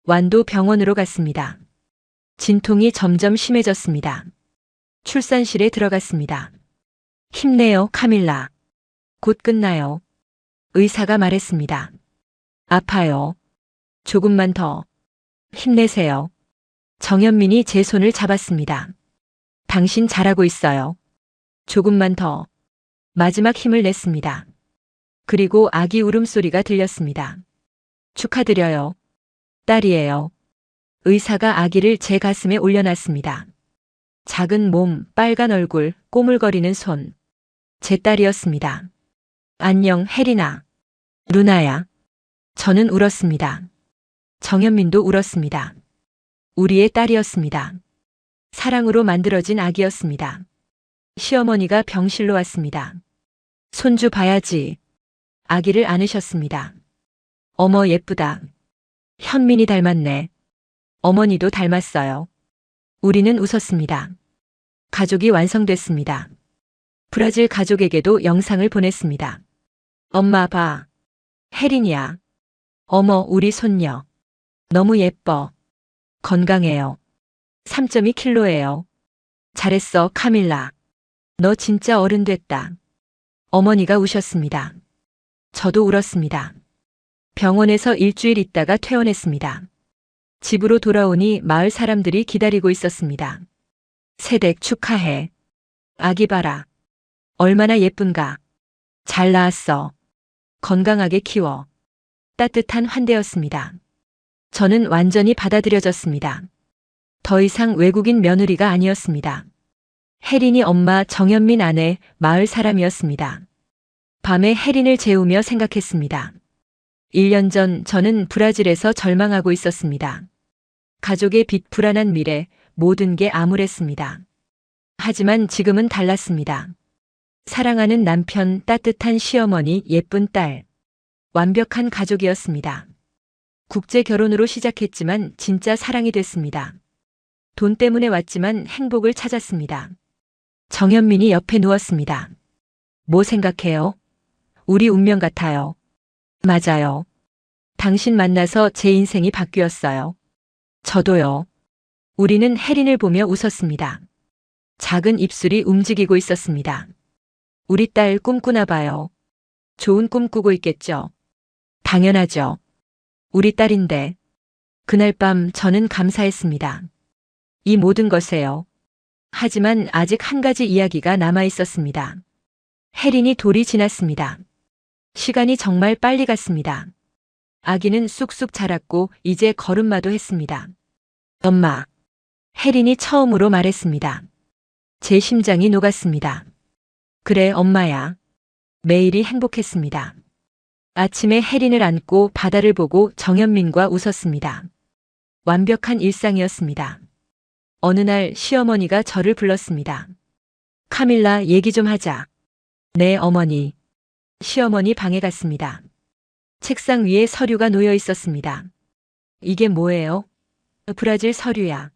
Speaker 2: 완도 병원으로 갔습니다. 진통이 점점 심해졌습니다. 출산실에 들어갔습니다. 힘내요, 카밀라. 곧 끝나요. 의사가 말했습니다. 아파요. 조금만 더. 힘내세요. 정현민이 제 손을 잡았습니다. 당신 잘하고 있어요. 조금만 더. 마지막 힘을 냈습니다. 그리고 아기 울음소리가 들렸습니다. 축하드려요. 딸이에요. 의사가 아기를 제 가슴에 올려놨습니다. 작은 몸, 빨간 얼굴, 꼬물거리는 손. 제 딸이었습니다. 안녕, 혜린아. 루나야. 저는 울었습니다. 정현민도 울었습니다. 우리의 딸이었습니다. 사랑으로 만들어진 아기였습니다. 시어머니가 병실로 왔습니다. 손주 봐야지. 아기를 안으셨습니다. 어머 예쁘다. 현민이 닮았네. 어머니도 닮았어요. 우리는 웃었습니다. 가족이 완성됐습니다. 브라질 가족에게도 영상을 보냈습니다. 엄마 봐. 혜린이야. 어머 우리 손녀. 너무 예뻐. 건강해요. 3.2kg예요. 잘했어 카밀라. 너 진짜 어른 됐다. 어머니가 우셨습니다. 저도 울었습니다. 병원에서 일주일 있다가 퇴원했습니다. 집으로 돌아오니 마을 사람들이 기다리고 있었습니다. 새댁 축하해. 아기 봐라. 얼마나 예쁜가. 잘 낳았어. 건강하게 키워. 따뜻한 환대였습니다. 저는 완전히 받아들여졌습니다. 더 이상 외국인 며느리가 아니었습니다. 혜린이 엄마 정현민 아내 마을 사람이었습니다. 밤에 혜린을 재우며 생각했습니다. 1년 전 저는 브라질에서 절망하고 있었습니다. 가족의 빚 불안한 미래 모든 게 암울했습니다. 하지만 지금은 달랐습니다. 사랑하는 남편, 따뜻한 시어머니, 예쁜 딸. 완벽한 가족이었습니다. 국제 결혼으로 시작했지만 진짜 사랑이 됐습니다. 돈 때문에 왔지만 행복을 찾았습니다. 정현민이 옆에 누웠습니다. 뭐 생각해요? 우리 운명 같아요. 맞아요. 당신 만나서 제 인생이 바뀌었어요. 저도요. 우리는 혜린을 보며 웃었습니다. 작은 입술이 움직이고 있었습니다. 우리 딸 꿈꾸나 봐요. 좋은 꿈 꾸고 있겠죠. 당연하죠. 우리 딸인데. 그날 밤 저는 감사했습니다. 이 모든 것에요. 하지만 아직 한 가지 이야기가 남아 있었습니다. 혜린이 돌이 지났습니다. 시간이 정말 빨리 갔습니다. 아기는 쑥쑥 자랐고 이제 걸음마도 했습니다. 엄마. 혜린이 처음으로 말했습니다. 제 심장이 녹았습니다. 그래, 엄마야. 매일이 행복했습니다. 아침에 혜린을 안고 바다를 보고 정현민과 웃었습니다. 완벽한 일상이었습니다. 어느 날 시어머니가 저를 불렀습니다. 카밀라, 얘기 좀 하자. 네, 어머니. 시어머니 방에 갔습니다. 책상 위에 서류가 놓여 있었습니다. 이게 뭐예요? 브라질 서류야.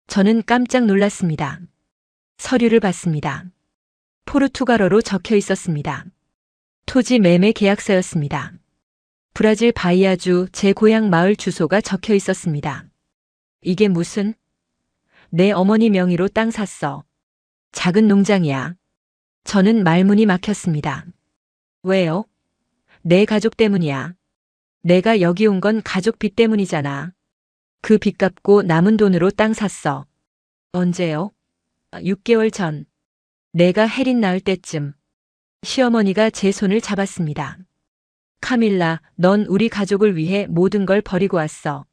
Speaker 2: 저는 깜짝 놀랐습니다. 서류를 봤습니다. 포르투갈어로 적혀 있었습니다. 토지 매매 계약서였습니다. 브라질 바이아주 제 고향 마을 주소가 적혀 있었습니다. 이게 무슨? 내 어머니 명의로 땅 샀어. 작은 농장이야. 저는 말문이 막혔습니다. 왜요? 내 가족 때문이야. 내가 여기 온 건 가족 빚 때문이잖아. 그 빚 갚고 남은 돈으로 땅 샀어. 언제요? 6개월 전. 내가 혜린 낳을 때쯤. 시어머니가 제 손을 잡았습니다. 카밀라, 넌 우리 가족을 위해 모든 걸 버리고 왔어.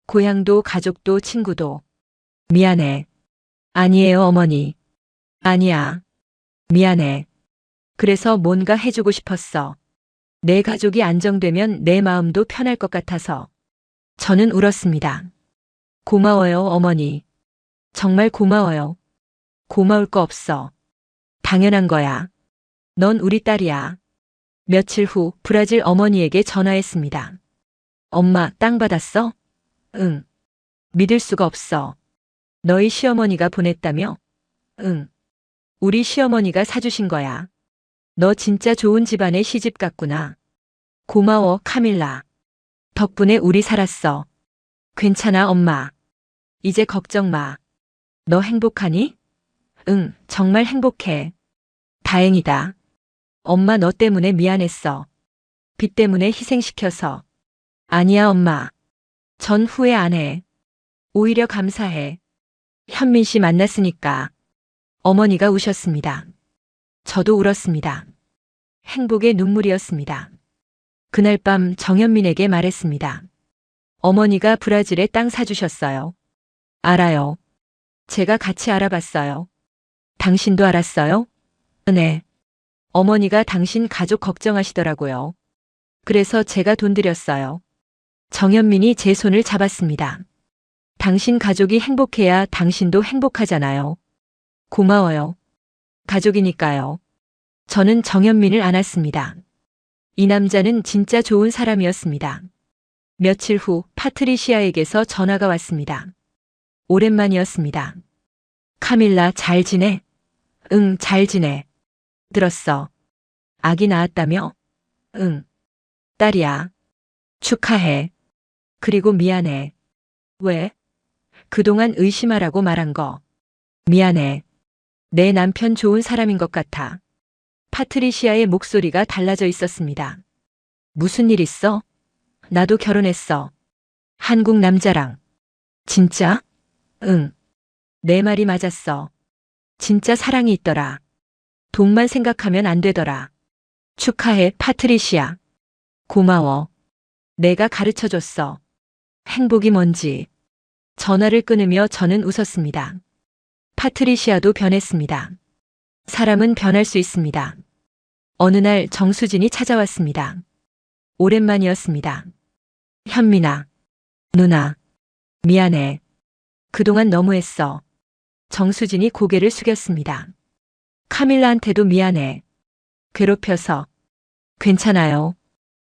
Speaker 2: 고향도 가족도 친구도. 미안해. 아니에요, 어머니. 아니야. 미안해. 그래서 뭔가 해주고 싶었어. 내 가족이 안정되면 내 마음도 편할 것 같아서. 저는 울었습니다. 고마워요, 어머니. 정말 고마워요. 고마울 거 없어. 당연한 거야. 넌 우리 딸이야. 며칠 후 브라질 어머니에게 전화했습니다. 엄마, 땅 받았어? 응. 믿을 수가 없어. 너희 시어머니가 보냈다며? 응. 우리 시어머니가 사주신 거야. 너 진짜 좋은 집안의 시집 갔구나. 고마워, 카밀라. 덕분에 우리 살았어. 괜찮아, 엄마. 이제 걱정 마. 너 행복하니? 응, 정말 행복해. 다행이다. 엄마, 너 때문에 미안했어. 빚 때문에 희생시켜서. 아니야, 엄마. 전 후회 안 해. 오히려 감사해. 현민 씨 만났으니까. 어머니가 우셨습니다. 저도 울었습니다. 행복의 눈물이었습니다. 그날 밤 정현민에게 말했습니다. 어머니가 브라질에 땅 사주셨어요. 알아요. 제가 같이 알아봤어요. 당신도 알았어요? 네. 어머니가 당신 가족 걱정하시더라고요. 그래서 제가 돈 드렸어요. 정현민이 제 손을 잡았습니다. 당신 가족이 행복해야 당신도 행복하잖아요. 고마워요. 가족이니까요. 저는 정현민을 안았습니다. 이 남자는 진짜 좋은 사람이었습니다. 며칠 후 파트리시아에게서 전화가 왔습니다. 오랜만이었습니다. 카밀라, 잘 지내? 응, 잘 지내. 들었어. 아기 낳았다며? 응. 딸이야. 축하해. 그리고 미안해. 왜? 그동안 의심하라고 말한 거. 미안해. 내 남편 좋은 사람인 것 같아. 파트리시아의 목소리가 달라져 있었습니다. 무슨 일 있어? 나도 결혼했어. 한국 남자랑. 진짜? 응. 내 말이 맞았어. 진짜 사랑이 있더라. 돈만 생각하면 안 되더라. 축하해, 파트리시아. 고마워. 내가 가르쳐줬어. 행복이 뭔지. 전화를 끊으며 저는 웃었습니다. 파트리시아도 변했습니다. 사람은 변할 수 있습니다. 어느 날 정수진이 찾아왔습니다. 오랜만이었습니다. 현민아. 누나. 미안해. 그동안 너무했어. 정수진이 고개를 숙였습니다. 카밀라한테도 미안해. 괴롭혀서. 괜찮아요.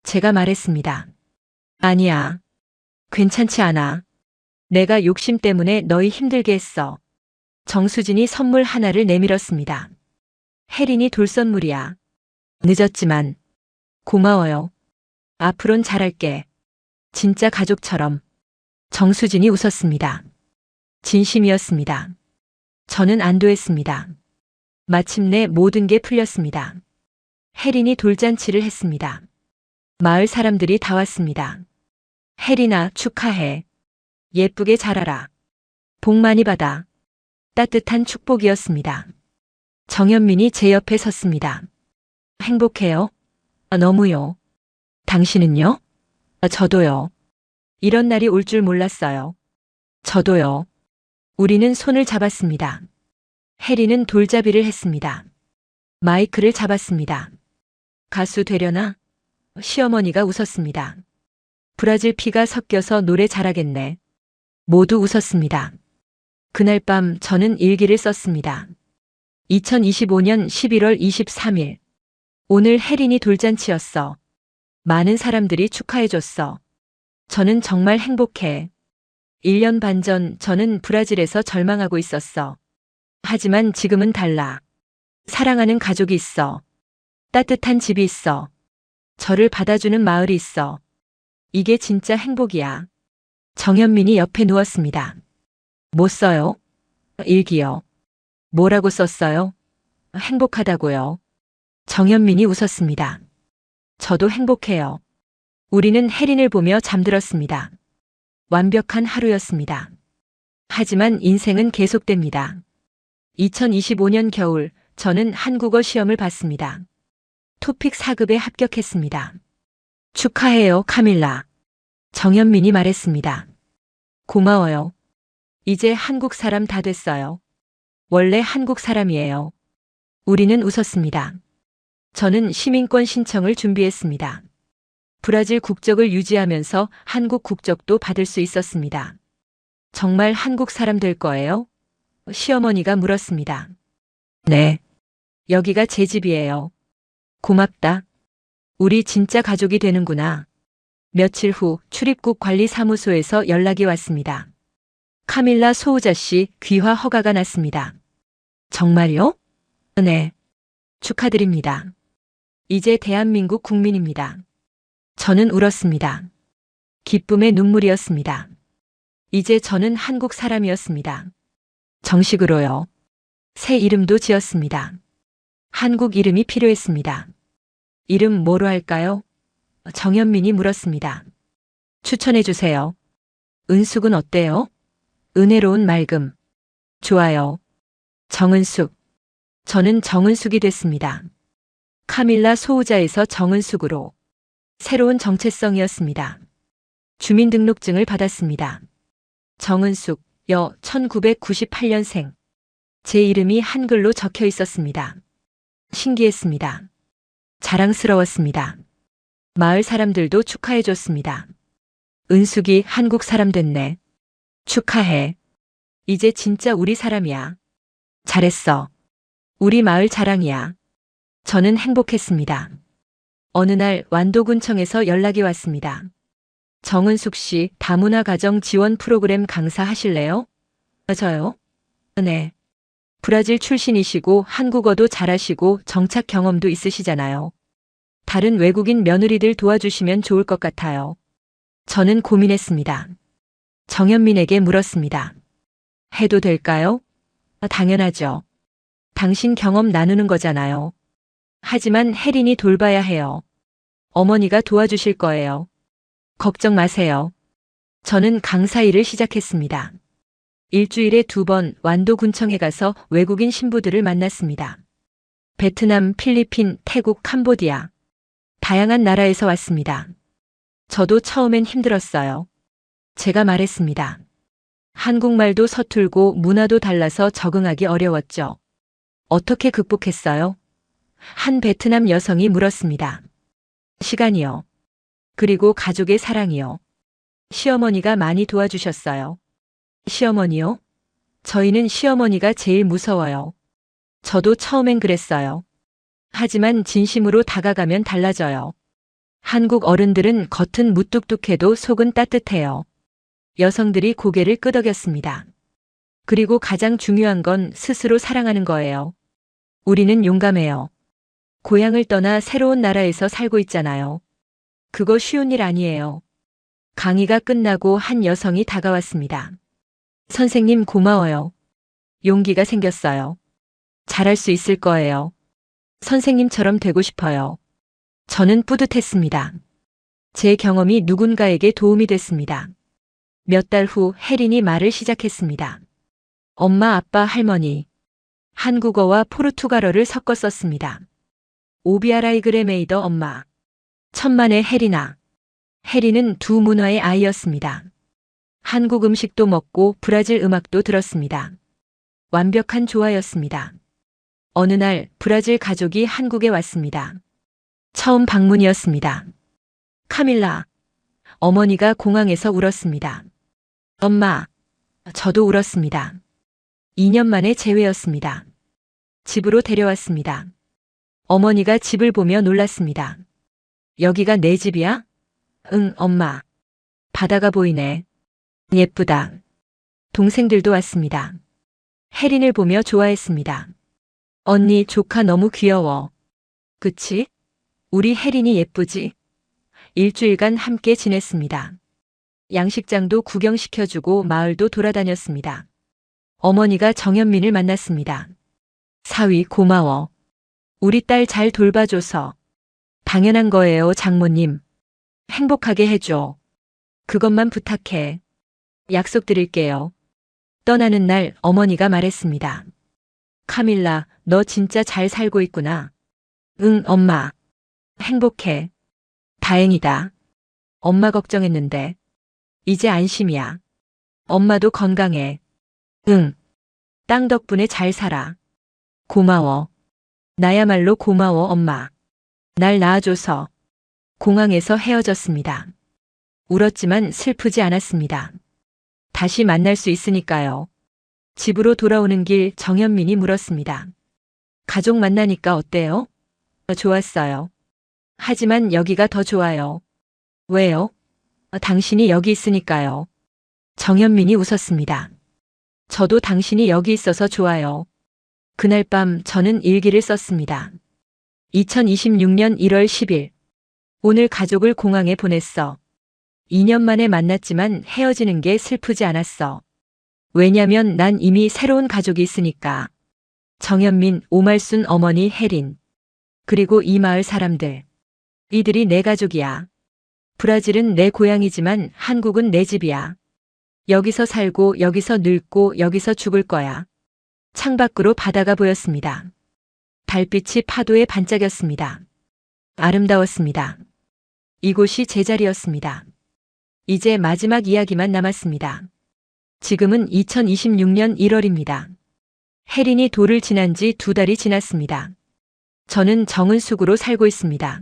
Speaker 2: 제가 말했습니다. 아니야. 괜찮지 않아. 내가 욕심 때문에 너희 힘들게 했어. 정수진이 선물 하나를 내밀었습니다. 혜린이 돌 선물이야. 늦었지만. 고마워요. 앞으론 잘할게. 진짜 가족처럼. 정수진이 웃었습니다. 진심이었습니다. 저는 안도했습니다. 마침내 모든 게 풀렸습니다. 혜린이 돌잔치를 했습니다. 마을 사람들이 다 왔습니다. 혜린아, 축하해. 예쁘게 자라라. 복 많이 받아. 따뜻한 축복이었습니다. 정현민이 제 옆에 섰습니다. 행복해요? 너무요. 당신은요? 저도요. 이런 날이 올 줄 몰랐어요. 저도요. 우리는 손을 잡았습니다. 혜리는 돌잡이를 했습니다. 마이크를 잡았습니다. 가수 되려나? 시어머니가 웃었습니다. 브라질 피가 섞여서 노래 잘하겠네. 모두 웃었습니다. 그날 밤 저는 일기를 썼습니다. 2025년 11월 23일. 오늘 혜린이 돌잔치였어. 많은 사람들이 축하해줬어. 저는 정말 행복해. 1년 반 전 저는 브라질에서 절망하고 있었어. 하지만 지금은 달라. 사랑하는 가족이 있어. 따뜻한 집이 있어. 저를 받아주는 마을이 있어. 이게 진짜 행복이야. 정현민이 옆에 누웠습니다. 뭐 써요? 일기요. 뭐라고 썼어요? 행복하다고요. 정현민이 웃었습니다. 저도 행복해요. 우리는 혜린을 보며 잠들었습니다. 완벽한 하루였습니다. 하지만 인생은 계속됩니다. 2025년 겨울 저는 한국어 시험을 봤습니다. 토픽 4급에 합격했습니다. 축하해요, 카밀라. 정현민이 말했습니다. 고마워요. 이제 한국 사람 다 됐어요. 원래 한국 사람이에요. 우리는 웃었습니다. 저는 시민권 신청을 준비했습니다. 브라질 국적을 유지하면서 한국 국적도 받을 수 있었습니다. 정말 한국 사람 될 거예요? 시어머니가 물었습니다. 네. 여기가 제 집이에요. 고맙다. 우리 진짜 가족이 되는구나. 며칠 후 출입국 관리사무소에서 연락이 왔습니다. 카밀라 소우자 씨 귀화 허가가 났습니다. 정말요? 네. 축하드립니다. 이제 대한민국 국민입니다. 저는 울었습니다. 기쁨의 눈물이었습니다. 이제 저는 한국 사람이었습니다. 정식으로요. 새 이름도 지었습니다. 한국 이름이 필요했습니다. 이름 뭐로 할까요? 정현민이 물었습니다. 추천해 주세요. 은숙은 어때요? 은혜로운 맑음. 좋아요. 정은숙. 저는 정은숙이 됐습니다. 카밀라 소우자에서 정은숙으로. 새로운 정체성이었습니다. 주민등록증을 받았습니다. 정은숙, 여 1998년생. 제 이름이 한글로 적혀 있었습니다. 신기했습니다. 자랑스러웠습니다. 마을 사람들도 축하해 줬습니다. 은숙이 한국 사람 됐네. 축하해. 이제 진짜 우리 사람이야. 잘했어. 우리 마을 자랑이야. 저는 행복했습니다. 어느 날 완도군청에서 연락이 왔습니다. 정은숙 씨 다문화 가정 지원 프로그램 강사 하실래요? 저요? 네. 브라질 출신이시고 한국어도 잘하시고 정착 경험도 있으시잖아요. 다른 외국인 며느리들 도와주시면 좋을 것 같아요. 저는 고민했습니다. 정현민에게 물었습니다. 해도 될까요? 당연하죠. 당신 경험 나누는 거잖아요. 하지만 혜린이 돌봐야 해요. 어머니가 도와주실 거예요. 걱정 마세요. 저는 강사 일을 시작했습니다. 일주일에 2번 완도군청에 가서 외국인 신부들을 만났습니다. 베트남, 필리핀, 태국, 캄보디아. 다양한 나라에서 왔습니다. 저도 처음엔 힘들었어요. 제가 말했습니다. 한국말도 서툴고 문화도 달라서 적응하기 어려웠죠. 어떻게 극복했어요? 한 베트남 여성이 물었습니다. 시간이요. 그리고 가족의 사랑이요. 시어머니가 많이 도와주셨어요. 시어머니요? 저희는 시어머니가 제일 무서워요. 저도 처음엔 그랬어요. 하지만 진심으로 다가가면 달라져요. 한국 어른들은 겉은 무뚝뚝해도 속은 따뜻해요. 여성들이 고개를 끄덕였습니다. 그리고 가장 중요한 건 스스로 사랑하는 거예요. 우리는 용감해요. 고향을 떠나 새로운 나라에서 살고 있잖아요. 그거 쉬운 일 아니에요. 강의가 끝나고 한 여성이 다가왔습니다. 선생님 고마워요. 용기가 생겼어요. 잘할 수 있을 거예요. 선생님처럼 되고 싶어요. 저는 뿌듯했습니다. 제 경험이 누군가에게 도움이 됐습니다. 몇 달 후 혜린이 말을 시작했습니다. 엄마, 아빠, 할머니. 한국어와 포르투갈어를 섞어 썼습니다. 오비아라이그레메이더 엄마. 천만의 혜린아. 혜린은 두 문화의 아이였습니다. 한국 음식도 먹고 브라질 음악도 들었습니다. 완벽한 조화였습니다. 어느 날 브라질 가족이 한국에 왔습니다. 처음 방문이었습니다. 카밀라. 어머니가 공항에서 울었습니다. 엄마. 저도 울었습니다. 2년 만에 재회였습니다. 집으로 데려왔습니다. 어머니가 집을 보며 놀랐습니다. 여기가 내 집이야? 응, 엄마. 바다가 보이네. 예쁘다. 동생들도 왔습니다. 혜린을 보며 좋아했습니다. 언니, 조카 너무 귀여워. 그치? 우리 혜린이 예쁘지? 일주일간 함께 지냈습니다. 양식장도 구경시켜주고 마을도 돌아다녔습니다. 어머니가 정현민을 만났습니다. 사위 고마워. 우리 딸 잘 돌봐줘서. 당연한 거예요, 장모님. 행복하게 해줘. 그것만 부탁해. 약속드릴게요. 떠나는 날 어머니가 말했습니다. 카밀라, 너 진짜 잘 살고 있구나. 응, 엄마. 행복해. 다행이다. 엄마 걱정했는데. 이제 안심이야. 엄마도 건강해. 응. 땅 덕분에 잘 살아. 고마워. 나야말로 고마워, 엄마. 날 낳아줘서. 공항에서 헤어졌습니다. 울었지만 슬프지 않았습니다. 다시 만날 수 있으니까요. 집으로 돌아오는 길 정현민이 물었습니다. 가족 만나니까 어때요? 좋았어요. 하지만 여기가 더 좋아요. 왜요? 당신이 여기 있으니까요. 정현민이 웃었습니다. 저도 당신이 여기 있어서 좋아요. 그날 밤 저는 일기를 썼습니다. 2026년 1월 10일. 오늘 가족을 공항에 보냈어. 2년 만에 만났지만 헤어지는 게 슬프지 않았어. 왜냐면 난 이미 새로운 가족이 있으니까. 정현민, 오말순 어머니 혜린. 그리고 이 마을 사람들. 이들이 내 가족이야. 브라질은 내 고향이지만 한국은 내 집이야. 여기서 살고 여기서 늙고 여기서 죽을 거야. 창밖으로 바다가 보였습니다. 달빛이 파도에 반짝였습니다. 아름다웠습니다. 이곳이 제 자리였습니다. 이제 마지막 이야기만 남았습니다. 지금은 2026년 1월입니다. 혜린이 도를 지난 지 2달이 지났습니다. 저는 정은숙으로 살고 있습니다.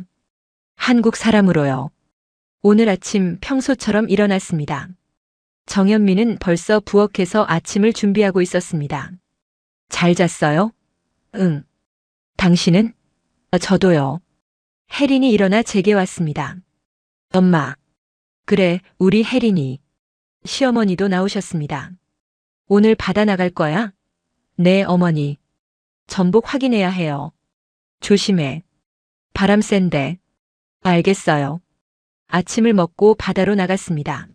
Speaker 2: 한국 사람으로요. 오늘 아침 평소처럼 일어났습니다. 정현민은 벌써 부엌에서 아침을 준비하고 있었습니다. 잘 잤어요? 응. 당신은? 저도요. 혜린이 일어나 제게 왔습니다. 엄마. 그래, 우리 혜린이. 시어머니도 나오셨습니다. 오늘 바다 나갈 거야? 네, 어머니. 전복 확인해야 해요. 조심해. 바람 센데. 알겠어요. 아침을 먹고 바다로 나갔습니다.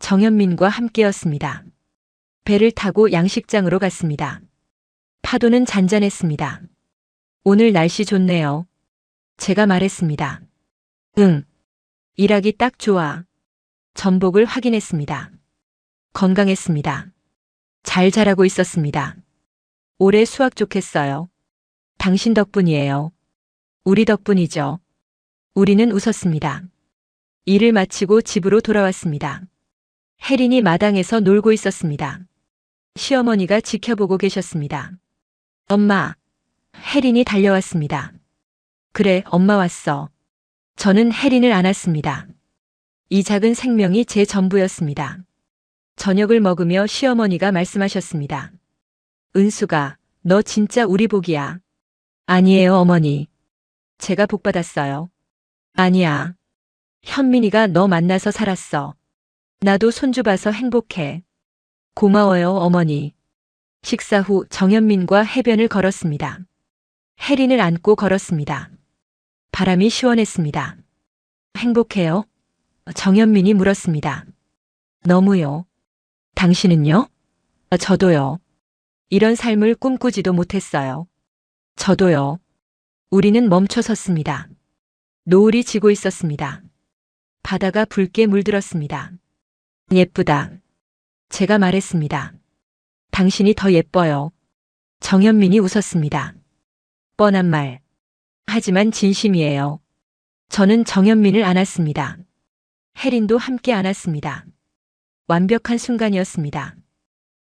Speaker 2: 정현민과 함께였습니다. 배를 타고 양식장으로 갔습니다. 파도는 잔잔했습니다. 오늘 날씨 좋네요. 제가 말했습니다. 응. 일하기 딱 좋아. 전복을 확인했습니다. 건강했습니다. 잘 자라고 있었습니다. 올해 수확 좋겠어요. 당신 덕분이에요. 우리 덕분이죠. 우리는 웃었습니다. 일을 마치고 집으로 돌아왔습니다. 혜린이 마당에서 놀고 있었습니다. 시어머니가 지켜보고 계셨습니다. 엄마. 혜린이 달려왔습니다. 그래, 엄마 왔어. 저는 혜린을 안았습니다. 이 작은 생명이 제 전부였습니다. 저녁을 먹으며 시어머니가 말씀하셨습니다. 은수가, 너 진짜 우리 복이야. 아니에요, 어머니. 제가 복 받았어요. 아니야. 현민이가 너 만나서 살았어. 나도 손주 봐서 행복해. 고마워요, 어머니. 식사 후 정현민과 해변을 걸었습니다. 혜린을 안고 걸었습니다. 바람이 시원했습니다. 행복해요? 정현민이 물었습니다. 너무요. 당신은요? 저도요. 이런 삶을 꿈꾸지도 못했어요. 저도요. 우리는 멈춰 섰습니다. 노을이 지고 있었습니다. 바다가 붉게 물들었습니다. 예쁘다. 제가 말했습니다. 당신이 더 예뻐요. 정현민이 웃었습니다. 뻔한 말. 하지만 진심이에요. 저는 정현민을 안았습니다. 혜린도 함께 안았습니다. 완벽한 순간이었습니다.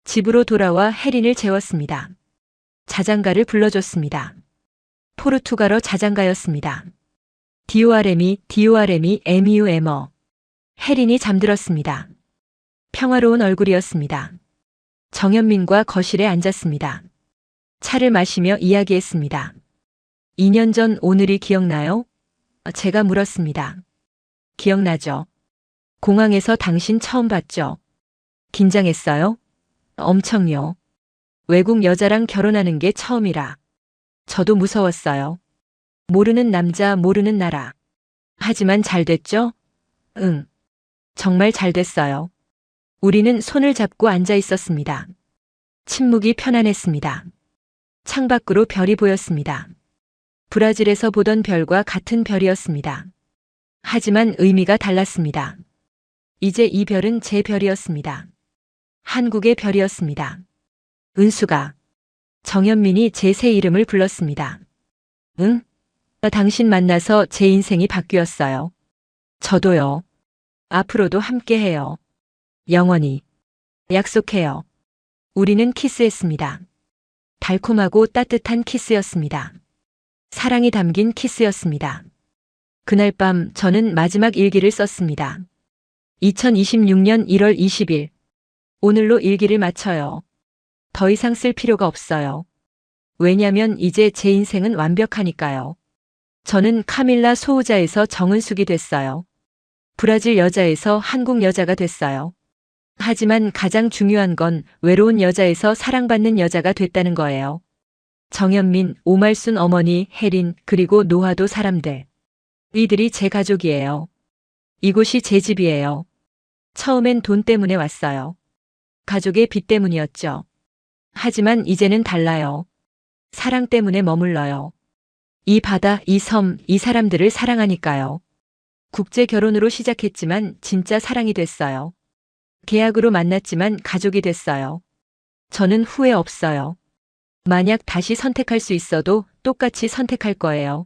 Speaker 2: 집으로 돌아와 혜린을 재웠습니다. 자장가를 불러줬습니다. 포르투갈어 자장가였습니다. 디오아레미 디오아레미 에미우에머. 혜린이 잠들었습니다. 평화로운 얼굴이었습니다. 정현민과 거실에 앉았습니다. 차를 마시며 이야기했습니다. 2년 전 오늘이 기억나요? 제가 물었습니다. 기억나죠? 공항에서 당신 처음 봤죠? 긴장했어요? 엄청요. 외국 여자랑 결혼하는 게 처음이라. 저도 무서웠어요. 모르는 남자, 모르는 나라. 하지만 잘 됐죠? 응. 정말 잘 됐어요. 우리는 손을 잡고 앉아 있었습니다. 침묵이 편안했습니다. 창밖으로 별이 보였습니다. 브라질에서 보던 별과 같은 별이었습니다. 하지만 의미가 달랐습니다. 이제 이 별은 제 별이었습니다. 한국의 별이었습니다. 은수가. 정현민이 제 새 이름을 불렀습니다. 응? 당신 만나서 제 인생이 바뀌었어요. 저도요. 앞으로도 함께해요. 영원히. 약속해요. 우리는 키스했습니다. 달콤하고 따뜻한 키스였습니다. 사랑이 담긴 키스였습니다. 그날 밤 저는 마지막 일기를 썼습니다. 2026년 1월 20일. 오늘로 일기를 마쳐요. 더 이상 쓸 필요가 없어요. 왜냐면 이제 제 인생은 완벽하니까요. 저는 카밀라 소우자에서 정은숙이 됐어요. 브라질 여자에서 한국 여자가 됐어요. 하지만 가장 중요한 건 외로운 여자에서 사랑받는 여자가 됐다는 거예요. 정현민, 오말순 어머니, 혜린, 그리고 노하도 사람들. 이들이 제 가족이에요. 이곳이 제 집이에요. 처음엔 돈 때문에 왔어요. 가족의 빚 때문이었죠. 하지만 이제는 달라요. 사랑 때문에 머물러요. 이 바다, 이 섬, 이 사람들을 사랑하니까요. 국제 결혼으로 시작했지만 진짜 사랑이 됐어요. 계약으로 만났지만 가족이 됐어요. 저는 후회 없어요. 만약 다시 선택할 수 있어도 똑같이 선택할 거예요.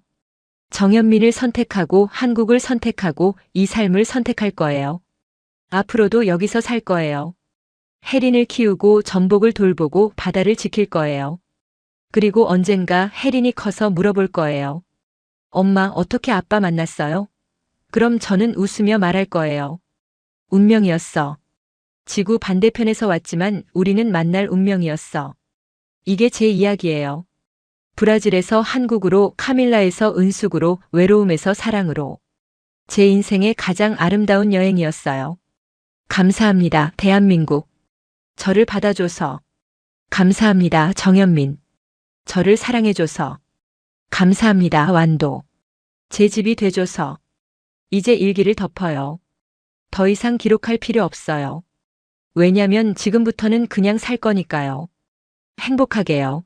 Speaker 2: 정현민을 선택하고 한국을 선택하고 이 삶을 선택할 거예요. 앞으로도 여기서 살 거예요. 혜린을 키우고 전복을 돌보고 바다를 지킬 거예요. 그리고 언젠가 혜린이 커서 물어볼 거예요. 엄마, 어떻게 아빠 만났어요? 그럼 저는 웃으며 말할 거예요. 운명이었어. 지구 반대편에서 왔지만 우리는 만날 운명이었어. 이게 제 이야기예요. 브라질에서 한국으로, 카밀라에서 은숙으로, 외로움에서 사랑으로. 제 인생의 가장 아름다운 여행이었어요. 감사합니다, 대한민국. 저를 받아줘서. 감사합니다, 정현민. 저를 사랑해줘서. 감사합니다, 완도. 제 집이 돼줘서. 이제 일기를 덮어요. 더 이상 기록할 필요 없어요. 왜냐면 지금부터는 그냥 살 거니까요. 행복하게요.